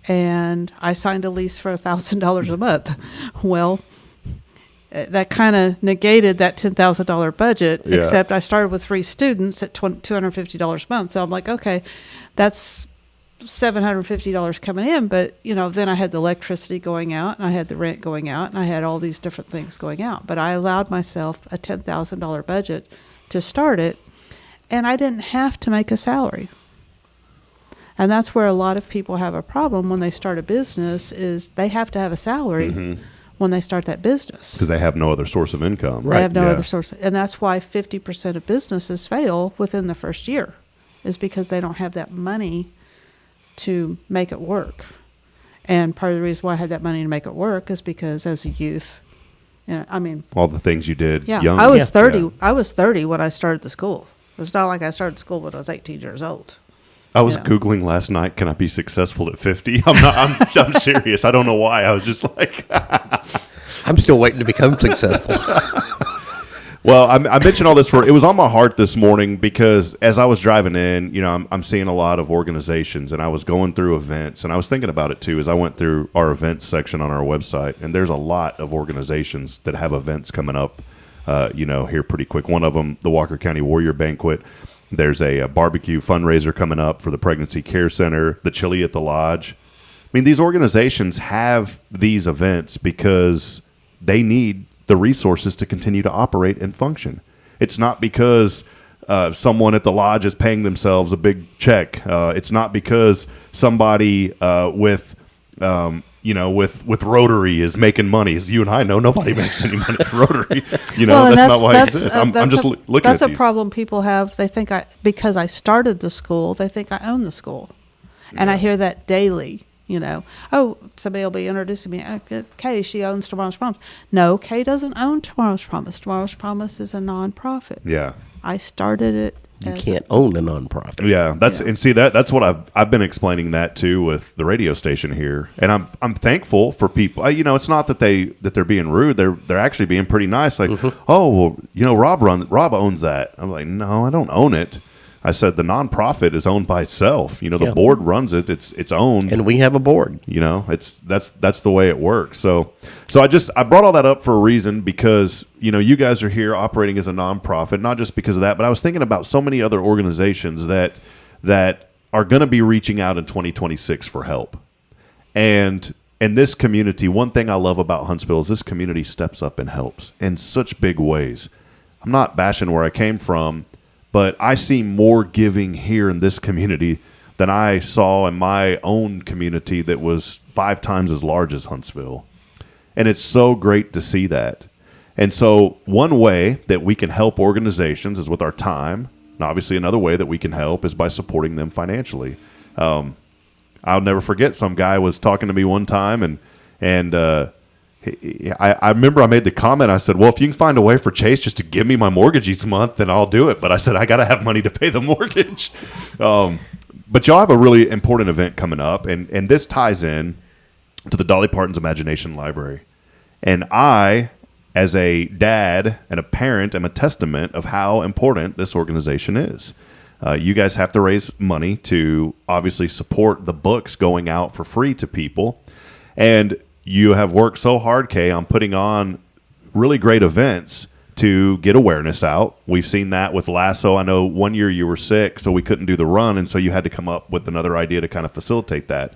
and I signed a lease for $1,000 a month. Well, that kind of negated that $10,000 budget, except I started with 3 students at $250 a month. So I'm like, okay, that's $750 coming in, but then I had the electricity going out, and I had the rent going out, and I had all these different things going out. But I allowed myself a $10,000 budget to start it, and I didn't have to make a salary. And that's where a lot of people have a problem when they start a business, is they have to have a salary when they start that business. Because they have no other source of income. They have no other source. And that's why 50% of businesses fail within the first year, is because they don't have that money to make it work. And part of the reason why I had that money to make it work is because as a youth, all the things you did young. I was 30. Yeah. I was 30 when I started the school. It's not like I started school when I was 18 years old. I was Googling last night, can I be successful at 50? I'm serious. I don't know why. I was just like... I'm still waiting to become successful. Well, I mentioned all this it was on my heart this morning because as I was driving in, I'm seeing a lot of organizations, and I was going through events, and I was thinking about it too as I went through our events section on our website, and there's a lot of organizations that have events coming up, here pretty quick. One of them, the Walker County Warrior Banquet. There's a barbecue fundraiser coming up for the Pregnancy Care Center, the Chili at the Lodge. I mean, these organizations have these events because they need the resources to continue to operate and function. It's not because someone at the lodge is paying themselves a big check. It's not because somebody with Rotary is making money. As you and I know, nobody makes any money with Rotary. That's not why it exists. I'm just looking at That's a these. problem people have. They think because I started the school, they think I own the school. And I hear that daily. Oh, somebody will be introducing me. Kaye, she owns Tomorrow's Promise. No, Kaye doesn't own Tomorrow's Promise. Tomorrow's Promise is a nonprofit. Yeah. I started it. You can't own a nonprofit. Yeah, that's what I've been explaining that too with the radio station here, and I'm thankful for people. It's not that they're being rude. They're actually being pretty nice. Like, oh, well, Rob owns that. I'm like, no, I don't own it. I said the nonprofit is owned by itself. The board runs it. It's owned, and we have a board. That's the way it works. So I brought all that up for a reason because you guys are here operating as a nonprofit, not just because of that, but I was thinking about so many other organizations that are going to be reaching out in 2026 for help. And in this community, one thing I love about Huntsville is this community steps up and helps in such big ways. I'm not bashing where I came from, but I see more giving here in this community than I saw in my own community that was 5 times as large as Huntsville. And it's so great to see that. And so one way that we can help organizations is with our time. And obviously another way that we can help is by supporting them financially. I'll never forget, some guy was talking to me one time, and I remember I made the comment. I said, well, if you can find a way for Chase just to give me my mortgage each month, then I'll do it. But I said, I got to have money to pay the mortgage. But y'all have a really important event coming up, and this ties in to the Dolly Parton's Imagination Library. And I, as a dad and a parent, am a testament of how important this organization is. You guys have to raise money to obviously support the books going out for free to people. And you have worked so hard, Kaye, on putting on really great events to get awareness out. We've seen that with Lasso. I know one year you were sick, so we couldn't do the run, and so you had to come up with another idea to kind of facilitate that.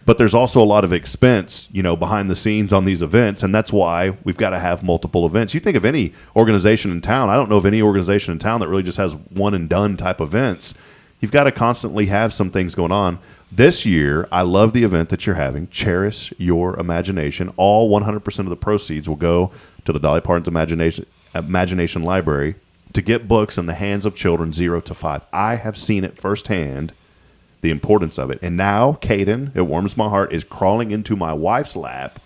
But there's also a lot of expense, behind the scenes on these events, and that's why we've got to have multiple events. You think of any organization in town, I don't know of any organization in town that really just has one and done type events. You've got to constantly have some things going on. This year, I love the event that you're having, Cherish Your Imagination. All 100% of the proceeds will go to the Dolly Parton's Imagination Library to get books in the hands of children 0 to 5. I have seen it firsthand, the importance of it. And now, Caden, it warms my heart, is crawling into my wife's lap,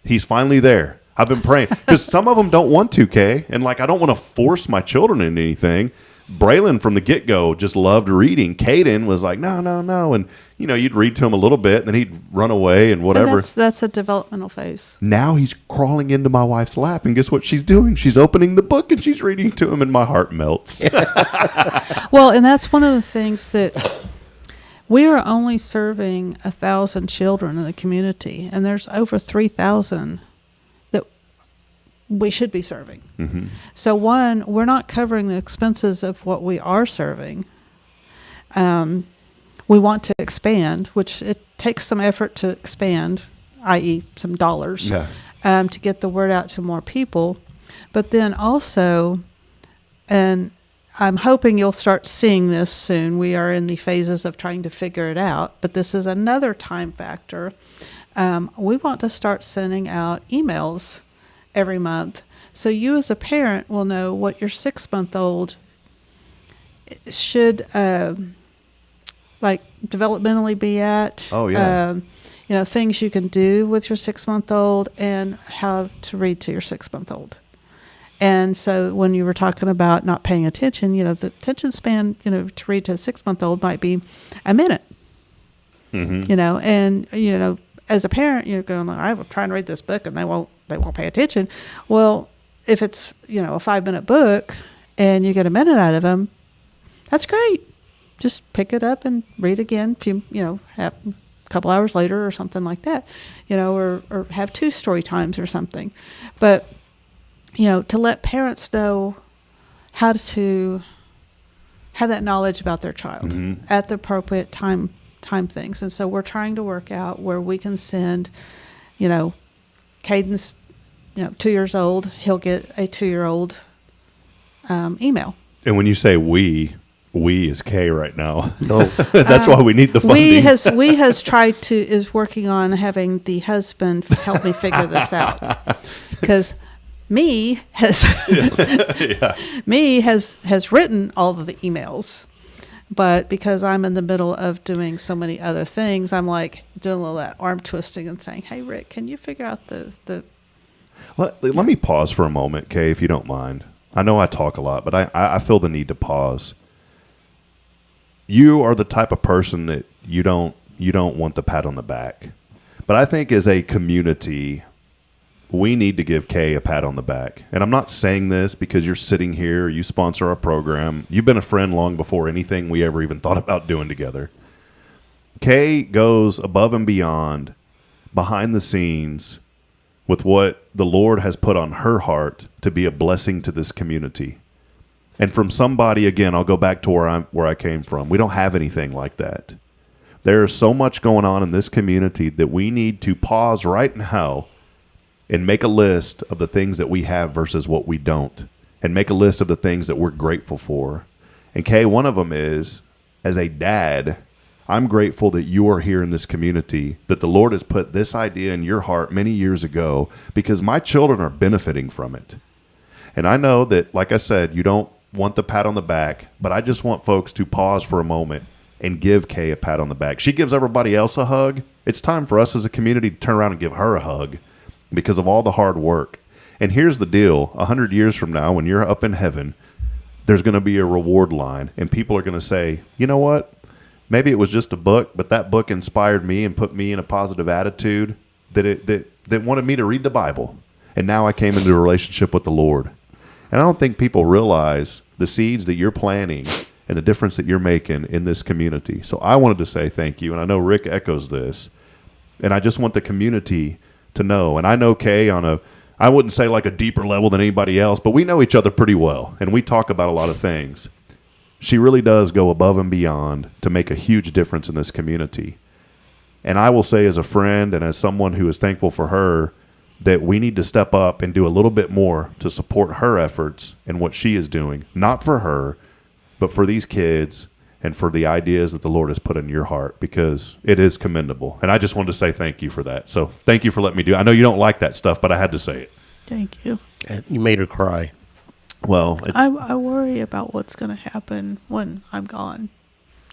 he's finally there. I've been praying. Because some of them don't want to, Kaye. And, I don't want to force my children into anything. Braylon, from the get-go, just loved reading. Caden was like, no. And, you'd read to him a little bit, and then he'd run away and whatever. And that's a developmental phase. Now he's crawling into my wife's lap, and guess what she's doing? She's opening the book, and she's reading to him, and my heart melts. Well, and that's one of the things that we are only serving 1,000 children in the community, and there's over 3,000 that we should be serving. Mm-hmm. So one, we're not covering the expenses of what we are serving. We want to expand, which it takes some effort to expand, i.e. some dollars, to get the word out to more people. But then also, and I'm hoping you'll start seeing this soon. We are in the phases of trying to figure it out, but this is another time factor. We want to start sending out emails every month, so you as a parent will know what your 6-month-old should developmentally be at. Oh, yeah. Things you can do with your 6-month-old and how to read to your 6-month-old. And so when you were talking about not paying attention, the attention span, to read to a 6-month-old might be a minute. Mm-hmm. And as a parent, you're going, I'm trying to read this book and they won't pay attention. Well, if it's, a 5-minute book and you get a minute out of them, that's great. Just pick it up and read again, have a couple hours later or something like that, or have 2 story times or something. But, to let parents know how to have that knowledge about their child at the appropriate time things. And so we're trying to work out where we can send, Caden's, 2 years old, he'll get a 2-year-old email. And when you say we is Kaye right now. No. That's why we need the funding. We is working on having the husband help me figure this out. Because me has written all of the emails, but because I'm in the middle of doing so many other things, I'm doing a little that arm twisting and saying, "Hey, Rick, can you figure out the?" Let me pause for a moment, Kaye, if you don't mind. I know I talk a lot, but I feel the need to pause. You are the type of person that you don't want the pat on the back, but I think as a community, we need to give Kaye a pat on the back. And I'm not saying this because you're sitting here, or you sponsor our program. You've been a friend long before anything we ever even thought about doing together. Kaye goes above and beyond, behind the scenes, with what the Lord has put on her heart to be a blessing to this community. And from somebody, again, I'll go back to where I came from. We don't have anything like that. There is so much going on in this community that we need to pause right now and make a list of the things that we have versus what we don't, and make a list of the things that we're grateful for. And Kaye, one of them is, as a dad, I'm grateful that you are here in this community, that the Lord has put this idea in your heart many years ago, because my children are benefiting from it. And I know that, like I said, you don't want the pat on the back, but I just want folks to pause for a moment and give Kaye a pat on the back. She gives everybody else a hug. It's time for us as a community to turn around and give her a hug because of all the hard work. And here's the deal. 100 years from now, when you're up in heaven, there's going to be a reward line, and people are going to say, you know what? maybe it was just a book, but that book inspired me and put me in a positive attitude that wanted me to read the Bible. And now I came into a relationship with the Lord. And I don't think people realize the seeds that you're planting and the difference that you're making in this community. So I wanted to say thank you. And I know Rick echoes this. And I just want the community to know. And I know Kaye I wouldn't say like a deeper level than anybody else, but we know each other pretty well. And we talk about a lot of things. She really does go above and beyond to make a huge difference in this community. And I will say as a friend and as someone who is thankful for her, that we need to step up and do a little bit more to support her efforts and what she is doing, not for her, but for these kids and for the ideas that the Lord has put in your heart, because it is commendable. And I just wanted to say thank you for that. So thank you for letting me do it. I know you don't like that stuff, but I had to say it. Thank you. You made her cry. Well, I worry about what's going to happen when I'm gone.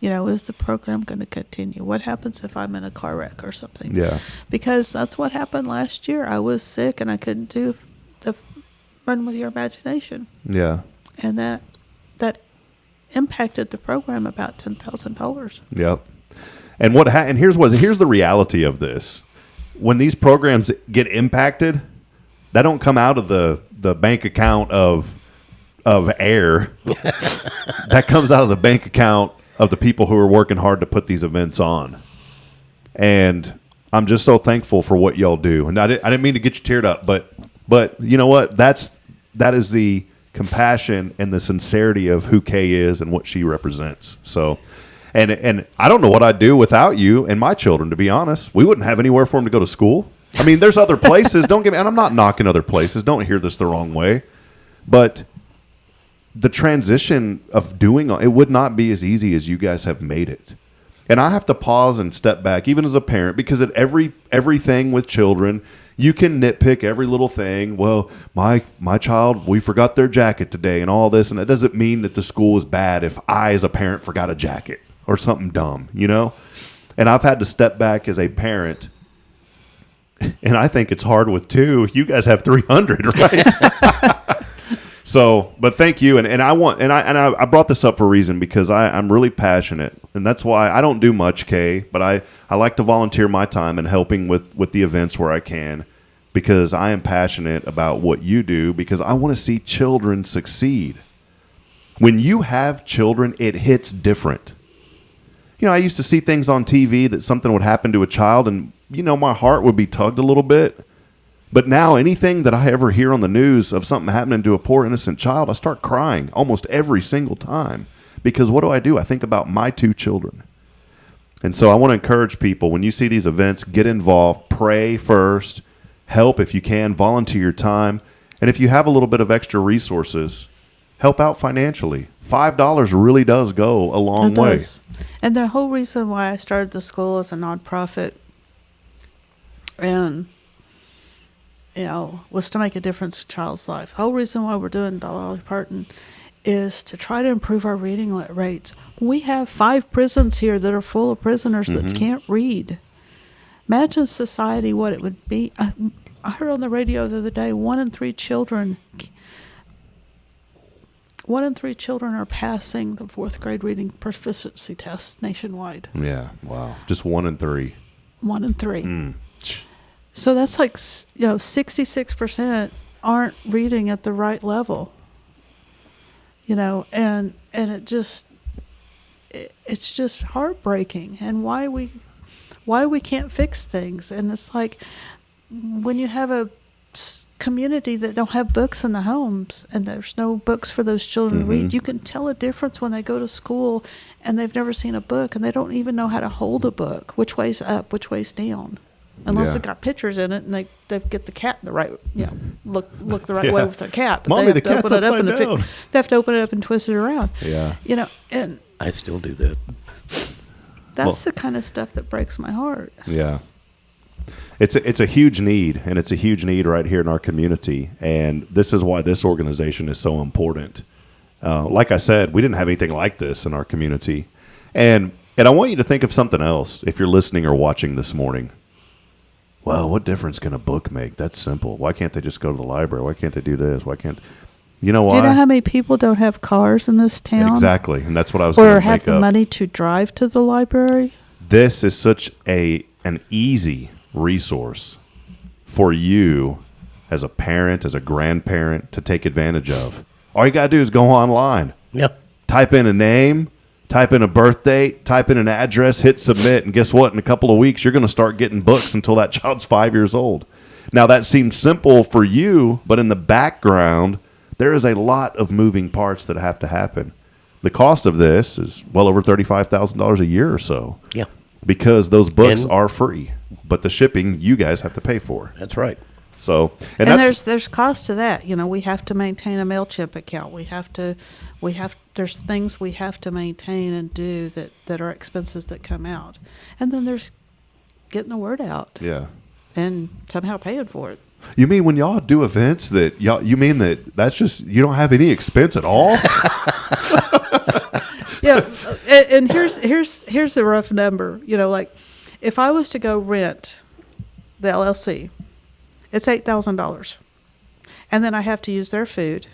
Is the program going to continue? What happens if I'm in a car wreck or something? Yeah. Because that's what happened last year. I was sick and I couldn't do the Run With Your Imagination. Yeah. And that impacted the program about $10,000. Yep. And here's the reality of this. When these programs get impacted, that don't come out of the bank account of air. That comes out of the bank account of the people who are working hard to put these events on. And I'm just so thankful for what y'all do. And I didn't mean to get you teared up, but you know what? That is the compassion and the sincerity of who Kaye is and what she represents. So, and I don't know what I'd do without you and my children, to be honest. We wouldn't have anywhere for them to go to school. I mean, there's other places. Don't get me, and I'm not knocking other places. Don't hear this the wrong way. But the transition of doing it would not be as easy as you guys have made it. And I have to pause and step back, even as a parent, because at everything with children, you can nitpick every little thing. Well, my child, we forgot their jacket today and all this. And it doesn't mean that the school is bad if I, as a parent, forgot a jacket or something dumb, And I've had to step back as a parent. And I think it's hard with 2. You guys have 300, right? So, but thank you, and I brought this up for a reason, because I'm really passionate, and that's why I don't do much, Kaye, but I like to volunteer my time in helping with the events where I can, because I am passionate about what you do, because I want to see children succeed. When you have children, it hits different. I used to see things on TV that something would happen to a child, and my heart would be tugged a little bit. But now anything that I ever hear on the news of something happening to a poor innocent child, I start crying almost every single time. Because what do? I think about my 2 children. And so I want to encourage people, when you see these events, get involved, pray first, help if you can, volunteer your time. And if you have a little bit of extra resources, help out financially. $5 really does go a long way. And the whole reason why I started the school as a nonprofit and was to make a difference in a child's life. The whole reason why we're doing Dolly Parton is to try to improve our reading rates. We have 5 prisons here that are full of prisoners that can't read. Imagine society, what it would be. I heard on the radio the other day, 1 in 3 children are passing the 4th grade reading proficiency test nationwide. Yeah, wow. Just 1 in 3. 1 in 3. So that's like, 66% aren't reading at the right level. And it's just heartbreaking, and why we can't fix things. And it's like, when you have a community that don't have books in the homes, and there's no books for those children to read, you can tell a difference when they go to school and they've never seen a book, and they don't even know how to hold a book, which way's up, which way's down. Unless it got pictures in it, and they get the cat the right, look the right way with their cat. But Mommy, the cat's upside down. They have to open it up and twist it around. Yeah. And I still do that. that's the kind of stuff that breaks my heart. Yeah. It's a huge need, and it's a huge need right here in our community. And this is why this organization is so important. Like I said, we didn't have anything like this in our community. And I want you to think of something else if you're listening or watching this morning. Well, what difference can a book make? That's simple. Why can't they just go to the library? Why can't they do this? Why can't... You know why? Do you know how many people don't have cars in this town? Exactly, and that's what I was going Or to have make the up. money to drive to the library? This is such an easy resource for you as a parent, as a grandparent, to take advantage of. All you got to do is go online. Yeah. Type in a name, type in a birth date, type in an address, hit submit, and guess what? In a couple of weeks, you're going to start getting books until that child's 5 years old. Now, that seems simple for you, but in the background, there is a lot of moving parts that have to happen. The cost of this is well over $35,000 a year or so. Yeah. Because those books And- are free, but the shipping you guys have to pay for. That's right. So, And that's, there's cost to that. You know, we have to maintain a MailChimp account. There's things we have to maintain and do that are expenses that come out. And then there's getting the word out yeah. and somehow paying for it. You mean when y'all do events that you mean that's just, you don't have any expense at all? Yeah, and here's a rough number. You know, like if I was to go rent the LLC, it's $8,000, and then I have to use their food,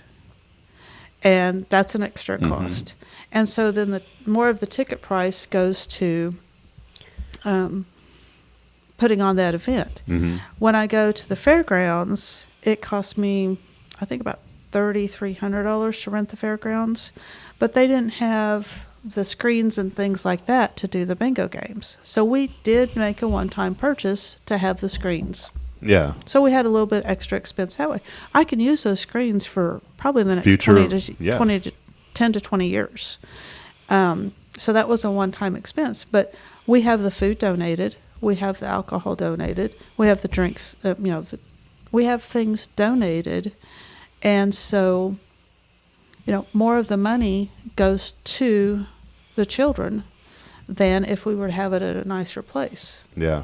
and that's an extra cost. And so then the more of the ticket price goes to putting on that event. When I go to the fairgrounds, it costs me, I think, about $3,300 to rent the fairgrounds, but they didn't have the screens and things like that to do the bingo games. So we did make a one-time purchase to have the screens. Yeah. So we had a little bit extra expense that way. I can use those screens for probably the next Future, 10 to 20 years. So that was a one-time expense. But we have the food donated. We have the alcohol donated. We have the drinks, we have things donated. And so, more of the money goes to the children than if we were to have it at a nicer place. Yeah.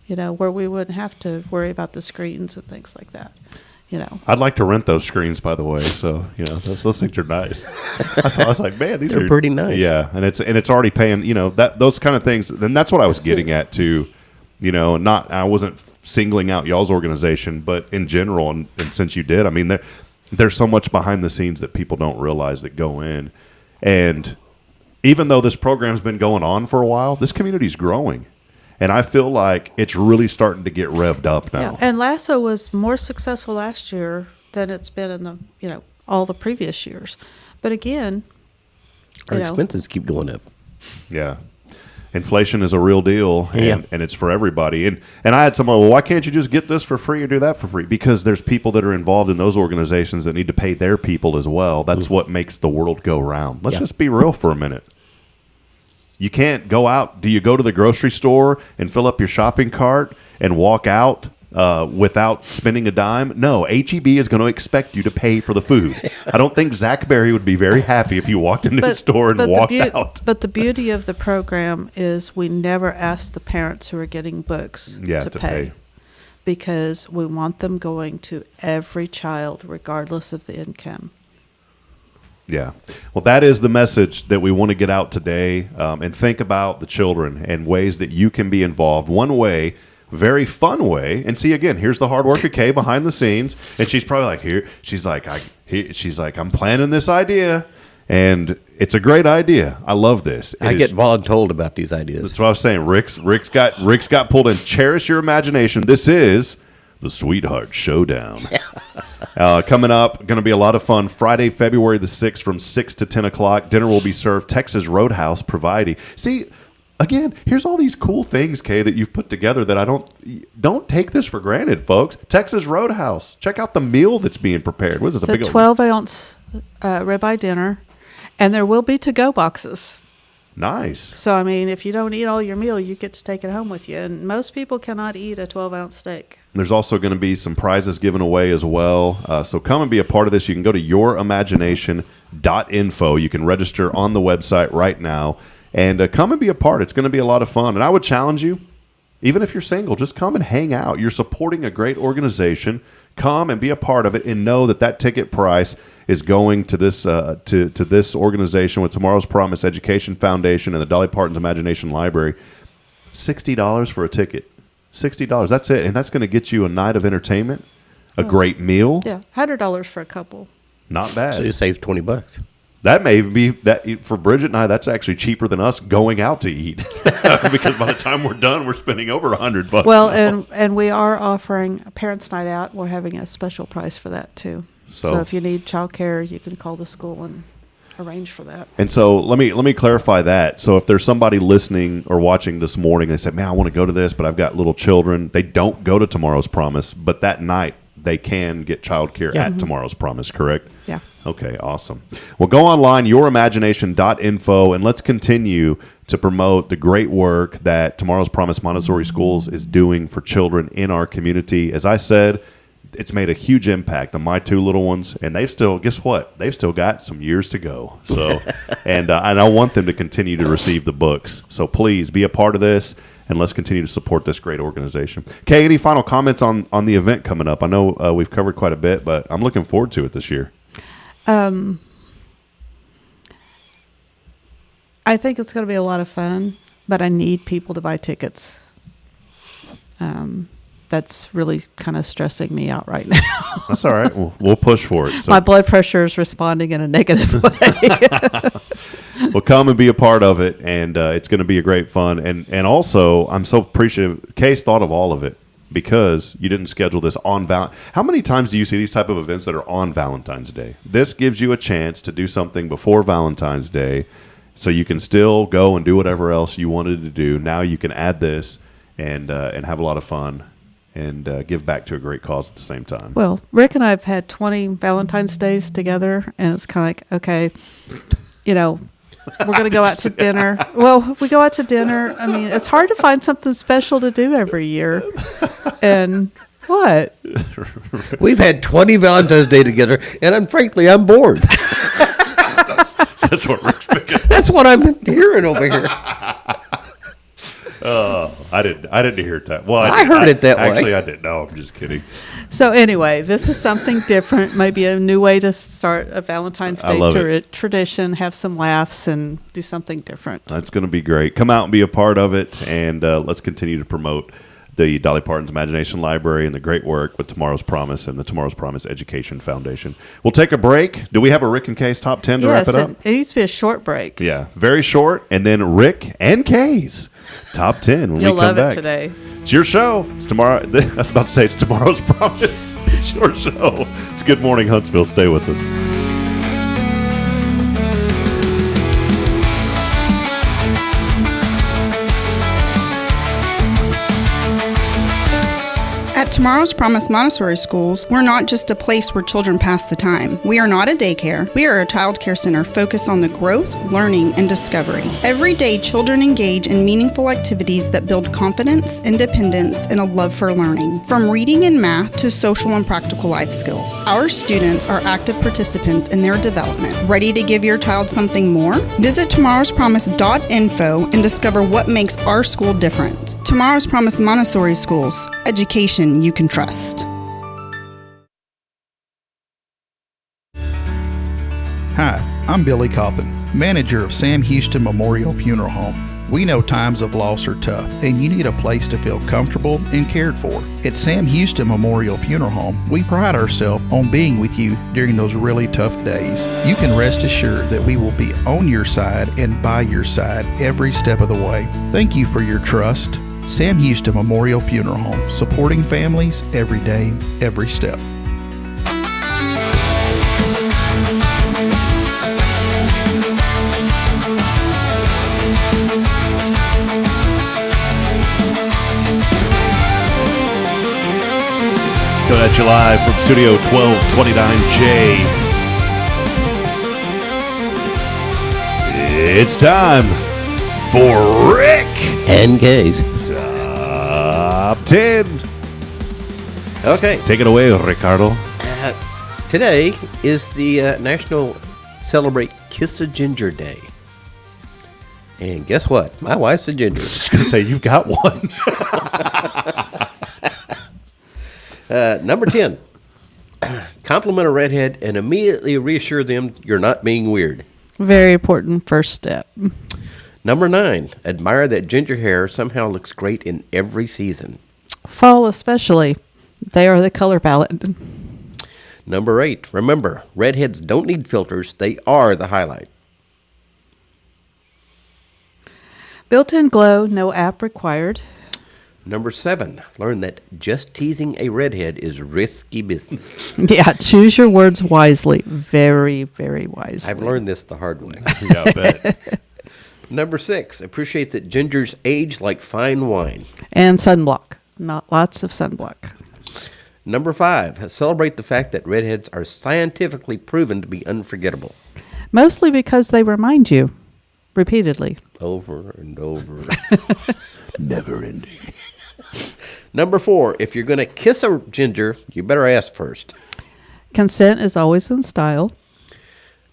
Where we wouldn't have to worry about the screens and things like that. I'd like to rent those screens, by the way. So, those things are nice. I was like, man, They're pretty nice. Yeah, and it's already paying. Those kind of things. And that's what I was getting at too. I wasn't singling out y'all's organization, but in general, and since you did, I mean, there's so much behind the scenes that people don't realize that go in. And even though this program's been going on for a while, this community's growing. And I feel like it's really starting to get revved up now. Yeah. And Lasso was more successful last year than it's been in the all the previous years. But again, Our expenses keep going up. Yeah. Inflation is a real deal, and it's for everybody. And I had someone, well, why can't you just get this for free or do that for free? Because there's people that are involved in those organizations that need to pay their people as well. That's what makes the world go round. Let's just be real for a minute. You can't go out. Do you go to the grocery store and fill up your shopping cart and walk out without spending a dime? No, HEB is going to expect you to pay for the food. I don't think Zach Berry would be very happy if you walked into his store and walked out. But the beauty of the program is we never ask the parents who are getting books to pay. Because we want them going to every child, regardless of the income. Yeah. Well, that is the message that we want to get out today, and think about the children and ways that you can be involved. One way, very fun way, and see, again, here's the hard work of Kaye behind the scenes, and she's probably like, she's like, I'm planning this idea, and it's a great idea. I love this. I get voluntold about these ideas. That's what I was saying. Rick's got pulled in. Cherish your imagination. This is the Sweetheart Showdown. Coming up, going to be a lot of fun. Friday, February the 6th from 6 to 10 o'clock. Dinner will be served. Texas Roadhouse providing. See, again, here's all these cool things, Kaye, that you've put together that I don't take this for granted, folks. Texas Roadhouse. Check out the meal that's being prepared. What is this? It's a 12-ounce ribeye dinner, and there will be to-go boxes. Nice. So, I mean, if you don't eat all your meal, you get to take it home with you. And most people cannot eat a 12-ounce steak. There's also going to be some prizes given away as well. So come and be a part of this. You can go to yourimagination.info. You can register on the website right now. And come and be a part. It's going to be a lot of fun. And I would challenge you, even if you're single, just come and hang out. You're supporting a great organization. Come and be a part of it and know that ticket price is going to this to this organization with Tomorrow's Promise Education Foundation and the Dolly Parton's Imagination Library. $60 for a ticket. $60. That's it. And that's going to get you a night of entertainment, a great meal. Yeah, $100 for a couple. Not bad. So you save $20. That may be that for Bridget and I. That's actually cheaper than us going out to eat because by the time we're done, we're spending over $100. Well, now. and we are offering a parents' night out. We're having a special price for that too. So if you need childcare, you can call the school and arrange for that. And so let me clarify that. So if there's somebody listening or watching this morning, they say, "Man, I want to go to this, but I've got little children." They don't go to Tomorrow's Promise, but that night they can get childcare at Tomorrow's Promise. Correct? Yeah. Okay, awesome. Well, go online, yourimagination.info, and let's continue to promote the great work that Tomorrow's Promise Montessori Schools is doing for children in our community. As I said, it's made a huge impact on my two little ones, and they've still, guess what? They've still got some years to go. So, and I want them to continue to receive the books. So please be a part of this, and let's continue to support this great organization. Kaye, any final comments on the event coming up? I know we've covered quite a bit, but I'm looking forward to it this year. I think it's going to be a lot of fun, but I need people to buy tickets. That's really kind of stressing me out right now. That's all right. We'll push for it. So. My blood pressure is responding in a negative way. Well, come and be a part of it, and it's going to be a great fun. And also, I'm so appreciative. Kaye's thought of all of it because you didn't schedule this on How many times do you see these type of events that are on Valentine's Day? This gives you a chance to do something before Valentine's Day, so you can still go and do whatever else you wanted to do. Now you can add this and have a lot of fun and give back to a great cause at the same time. Well, Rick and I have had 20 Valentine's Days together, and it's kind of like, okay, we're going to go out to dinner. Well, we go out to dinner. I mean, it's hard to find something special to do every year. And what? We've had 20 Valentine's Day together, and frankly, I'm bored. That's what Rick's thinking. That's what I'm hearing over here. I didn't hear it that. Well, I heard it that way. Actually, I didn't. No, I'm just kidding. So anyway, this is something different, maybe a new way to start a Valentine's Day tradition, have some laughs, and do something different. That's going to be great. Come out and be a part of it, and let's continue to promote the Dolly Parton's Imagination Library and the great work with Tomorrow's Promise and the Tomorrow's Promise Education Foundation. We'll take a break. Do we have a Rick and Kaye's Top 10 to wrap it up? It needs to be a short break. Yeah, very short, and then Rick and Kaye's Top 10 when You'll we come love back. it today. It's your show. It's tomorrow. I was about to say it's Tomorrow's Promise. It's your show. It's Good Morning Huntsville. Stay with us. At Tomorrow's Promise Montessori Schools, we're not just a place where children pass the time. We are not a daycare. We are a child care center focused on the growth, learning, and discovery. Every day, children engage in meaningful activities that build confidence, independence, and a love for learning. From reading and math to social and practical life skills, our students are active participants in their development. Ready to give your child something more? Visit tomorrowspromise.info and discover what makes our school different. Tomorrow's Promise Montessori Schools. Education you can trust. Hi, I'm Billy Cawthon, manager of Sam Houston Memorial Funeral Home. We know times of loss are tough, and you need a place to feel comfortable and cared for. At Sam Houston Memorial Funeral Home, we pride ourselves on being with you during those really tough days. You can rest assured that we will be on your side and by your side every step of the way. Thank you for your trust. Sam Houston Memorial Funeral Home, supporting families every day, every step. Coming at you live from Studio 1229J. It's time for Rick And Kaye's. Top 10. Okay. Take it away, Ricardo. Today is the National Celebrate Kiss a Ginger Day. And guess what? My wife's a ginger. I was going to say, you've got one. Number 10. Compliment a redhead and immediately reassure them you're not being weird. Very important first step. Number 9. Admire that ginger hair somehow looks great in every season. Fall especially. They are the color palette. Number 8, remember, redheads don't need filters. They are the highlight. Built-in glow, no app required. Number 7, learn that just teasing a redhead is risky business. Yeah, choose your words wisely. Very, very wisely. I've learned this the hard way. Yeah, I bet. Number 6, appreciate that gingers age like fine wine. And sunblock. Not lots of sunblock. Number 5, celebrate the fact that redheads are scientifically proven to be unforgettable. Mostly because they remind you repeatedly. Over and over. Never ending. Number 4, if you're going to kiss a ginger, you better ask first. Consent is always in style.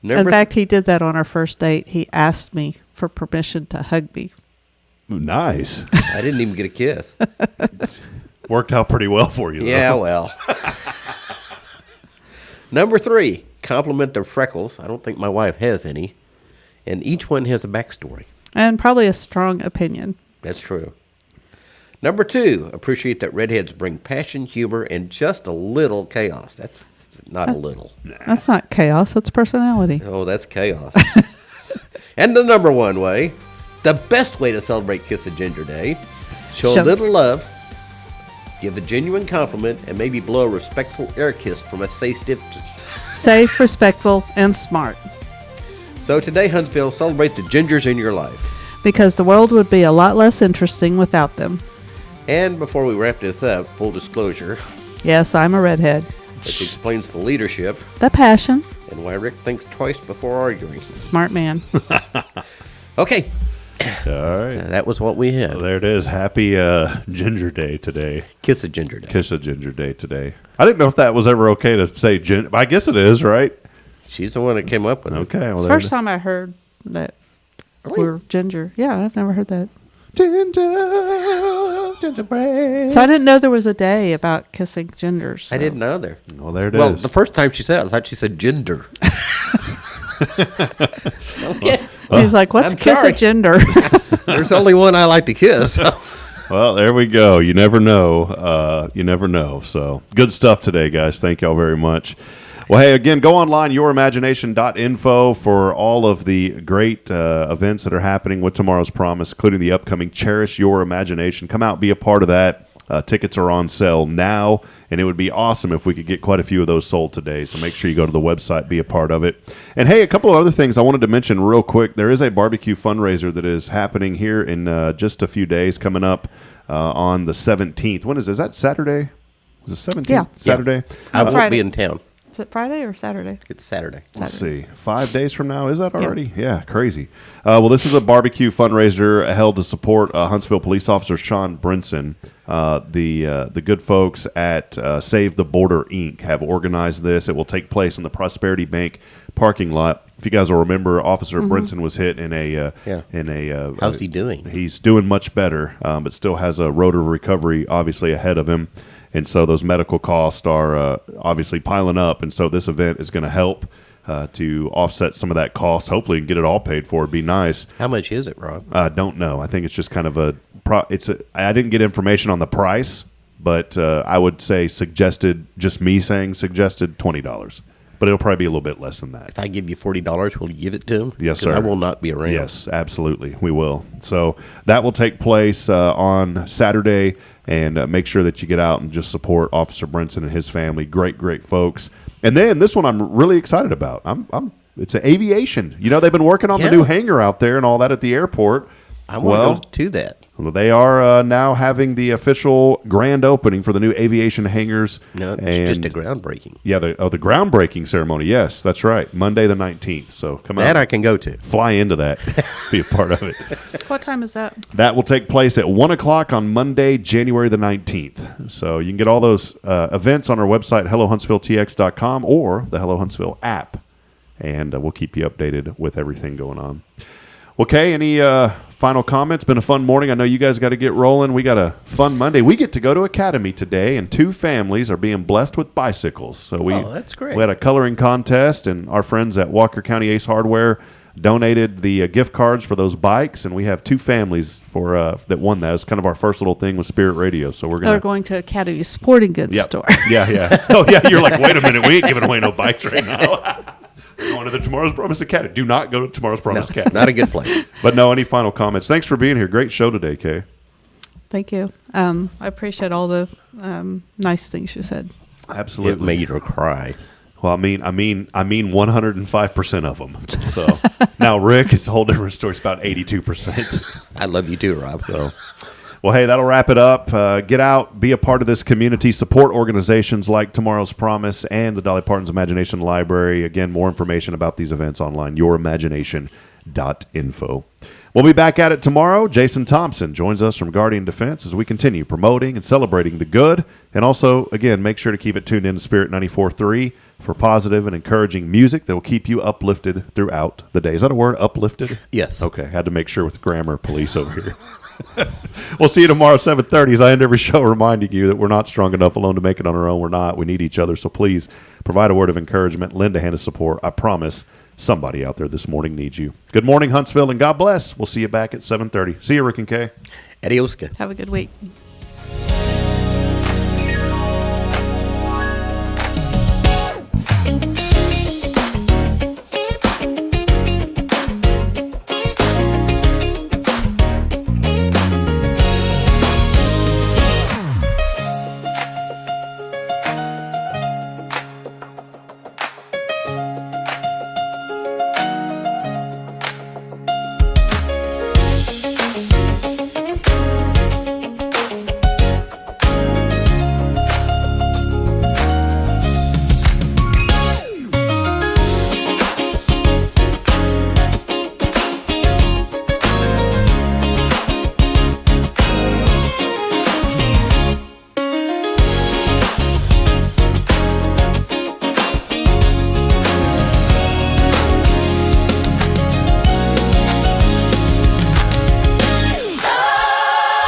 In fact, he did that on our first date. He asked me for permission to hug me. Nice. I didn't even get a kiss. Worked out pretty well for you, though. Yeah, well. Number 3, compliment their freckles. I don't think my wife has any. And each one has a backstory. And probably a strong opinion. That's true. Number 2, appreciate that redheads bring passion, humor, and just a little chaos. That's not a little. That's not chaos, that's personality. Oh, that's chaos. And the number 1 way, the best way to celebrate Kiss a Ginger Day, show a little love, give a genuine compliment, and maybe blow a respectful air kiss from a safe distance. Safe, respectful, and smart. So today, Huntsville, celebrate the gingers in your life. Because the world would be a lot less interesting without them. And before we wrap this up, full disclosure, Yes, I'm a redhead. which explains the leadership The passion. and why Rick thinks twice before arguing. Smart man. Okay, All right. that was what we had. Well, there it is. Happy Ginger Day today. Kiss a Ginger Day. Kiss a Ginger Day today. I didn't know if that was ever okay to say ginger. I guess it is, right? She's the one that came up with it. Okay. Well, It's the there first it time I heard that Really? we're ginger. Yeah, I've never heard that. is. Gingerbread. So I didn't know there was a day about kissing gingers. I didn't know there. Well, there it is. Well, the first time she said it, I thought she said gender. Okay. He's like, what's I'm kiss sorry. a gender? There's only one I like to kiss. Well, there we go. You never know. You never know. So good stuff today, guys. Thank y'all very much. Well, hey, again, go online, yourimagination.info for all of the great events that are happening with Tomorrow's Promise, including the upcoming Cherish Your Imagination. Come out, be a part of that. Tickets are on sale now, and it would be awesome if we could get quite a few of those sold today. So make sure you go to the website, be a part of it. And hey, a couple of other things I wanted to mention real quick. There is a barbecue fundraiser that is happening here in just a few days coming up on the 17th. When is it? Is that Saturday? Was it 17th? Yeah. Saturday? I won't Friday. be in town. Is it Friday or Saturday? It's Saturday. Let's see. 5 days from now. Is that already? Yeah, crazy. Well, this is a barbecue fundraiser held to support Huntsville police officer Sean Brinson. The good folks at Save the Border, Inc. have organized this. It will take place in the Prosperity Bank parking lot. If you guys will remember, Officer Brinson was hit in a How's he doing? He's doing much better, but still has a road of recovery obviously ahead of him. And so those medical costs are obviously piling up. And so this event is going to help to offset some of that cost. Hopefully, and get it all paid for. It'd be nice. How much is it, Rob? I don't know. I think it's just kind of I didn't get information on the price, but I would say suggested $20. But it'll probably be a little bit less than that. If I give you $40, will you give it to him? Yes, 'Cause sir. I will not be around. Yes, absolutely. We will. So that will take place on Saturday, and make sure that you get out and just support Officer Brinson and his family. Great, great folks. And then this one I'm really excited about. It's an aviation. You know, they've been working on the Yeah. new hangar out there and all that at the airport. I want to go to that. They are now having the official grand opening for the new aviation hangars. No, it's and just a groundbreaking. Yeah, the groundbreaking ceremony. Yes, that's right. Monday the 19th. So come That out. I can go to. Fly into that. Be a part of it. What time is that? That will take place at 1 o'clock on Monday, January the 19th. So you can get all those events on our website, HelloHuntsvilleTX.com, or the Hello Huntsville app. And we'll keep you updated with everything going on. Okay, any final comments? Been a fun morning. I know you guys got to get rolling. We got a fun Monday. We get to go to Academy today, and 2 families are being blessed with bicycles. So Oh, that's great. We had a coloring contest, and our friends at Walker County Ace Hardware donated the gift cards for those bikes, and we have 2 families for that won that. It's kind of our first little thing with Spirit Radio. So we're They're going to Academy Sporting Goods Yep. store. Yeah. Oh, yeah. You're like, wait a minute. We ain't giving away no bikes right now. Going to the Tomorrow's Promise Academy. Do not go to Tomorrow's Promise Academy. Not a good place. But no, any final comments? Thanks for being here. Great show today, Kaye. Thank you. I appreciate all the nice things you said. It Absolutely. made her cry. Well, I mean 105% of them. So now, Rick, it's a whole different story. It's about 82%. I love you too, Rob. So, well, hey, that'll wrap it up. Get out, be a part of this community. Support organizations like Tomorrow's Promise and the Dolly Parton's Imagination Library. Again, more information about these events online, yourimagination.info. We'll be back at it tomorrow. Jason Thompson joins us from Guardian Defense as we continue promoting and celebrating the good. And also, again, make sure to keep it tuned in to Spirit 94.3 for positive and encouraging music that will keep you uplifted throughout the day. Is that a word, uplifted? Yes. Okay, had to make sure with grammar police over here. We'll see you tomorrow at 7:30 as I end every show reminding you that we're not strong enough alone to make it on our own. We're not. We need each other. So please provide a word of encouragement, lend a hand of support. I promise somebody out there this morning needs you. Good morning, Huntsville, and God bless. We'll see you back at 7:30. See you, Rick and Kaye. Adios. Have a good week.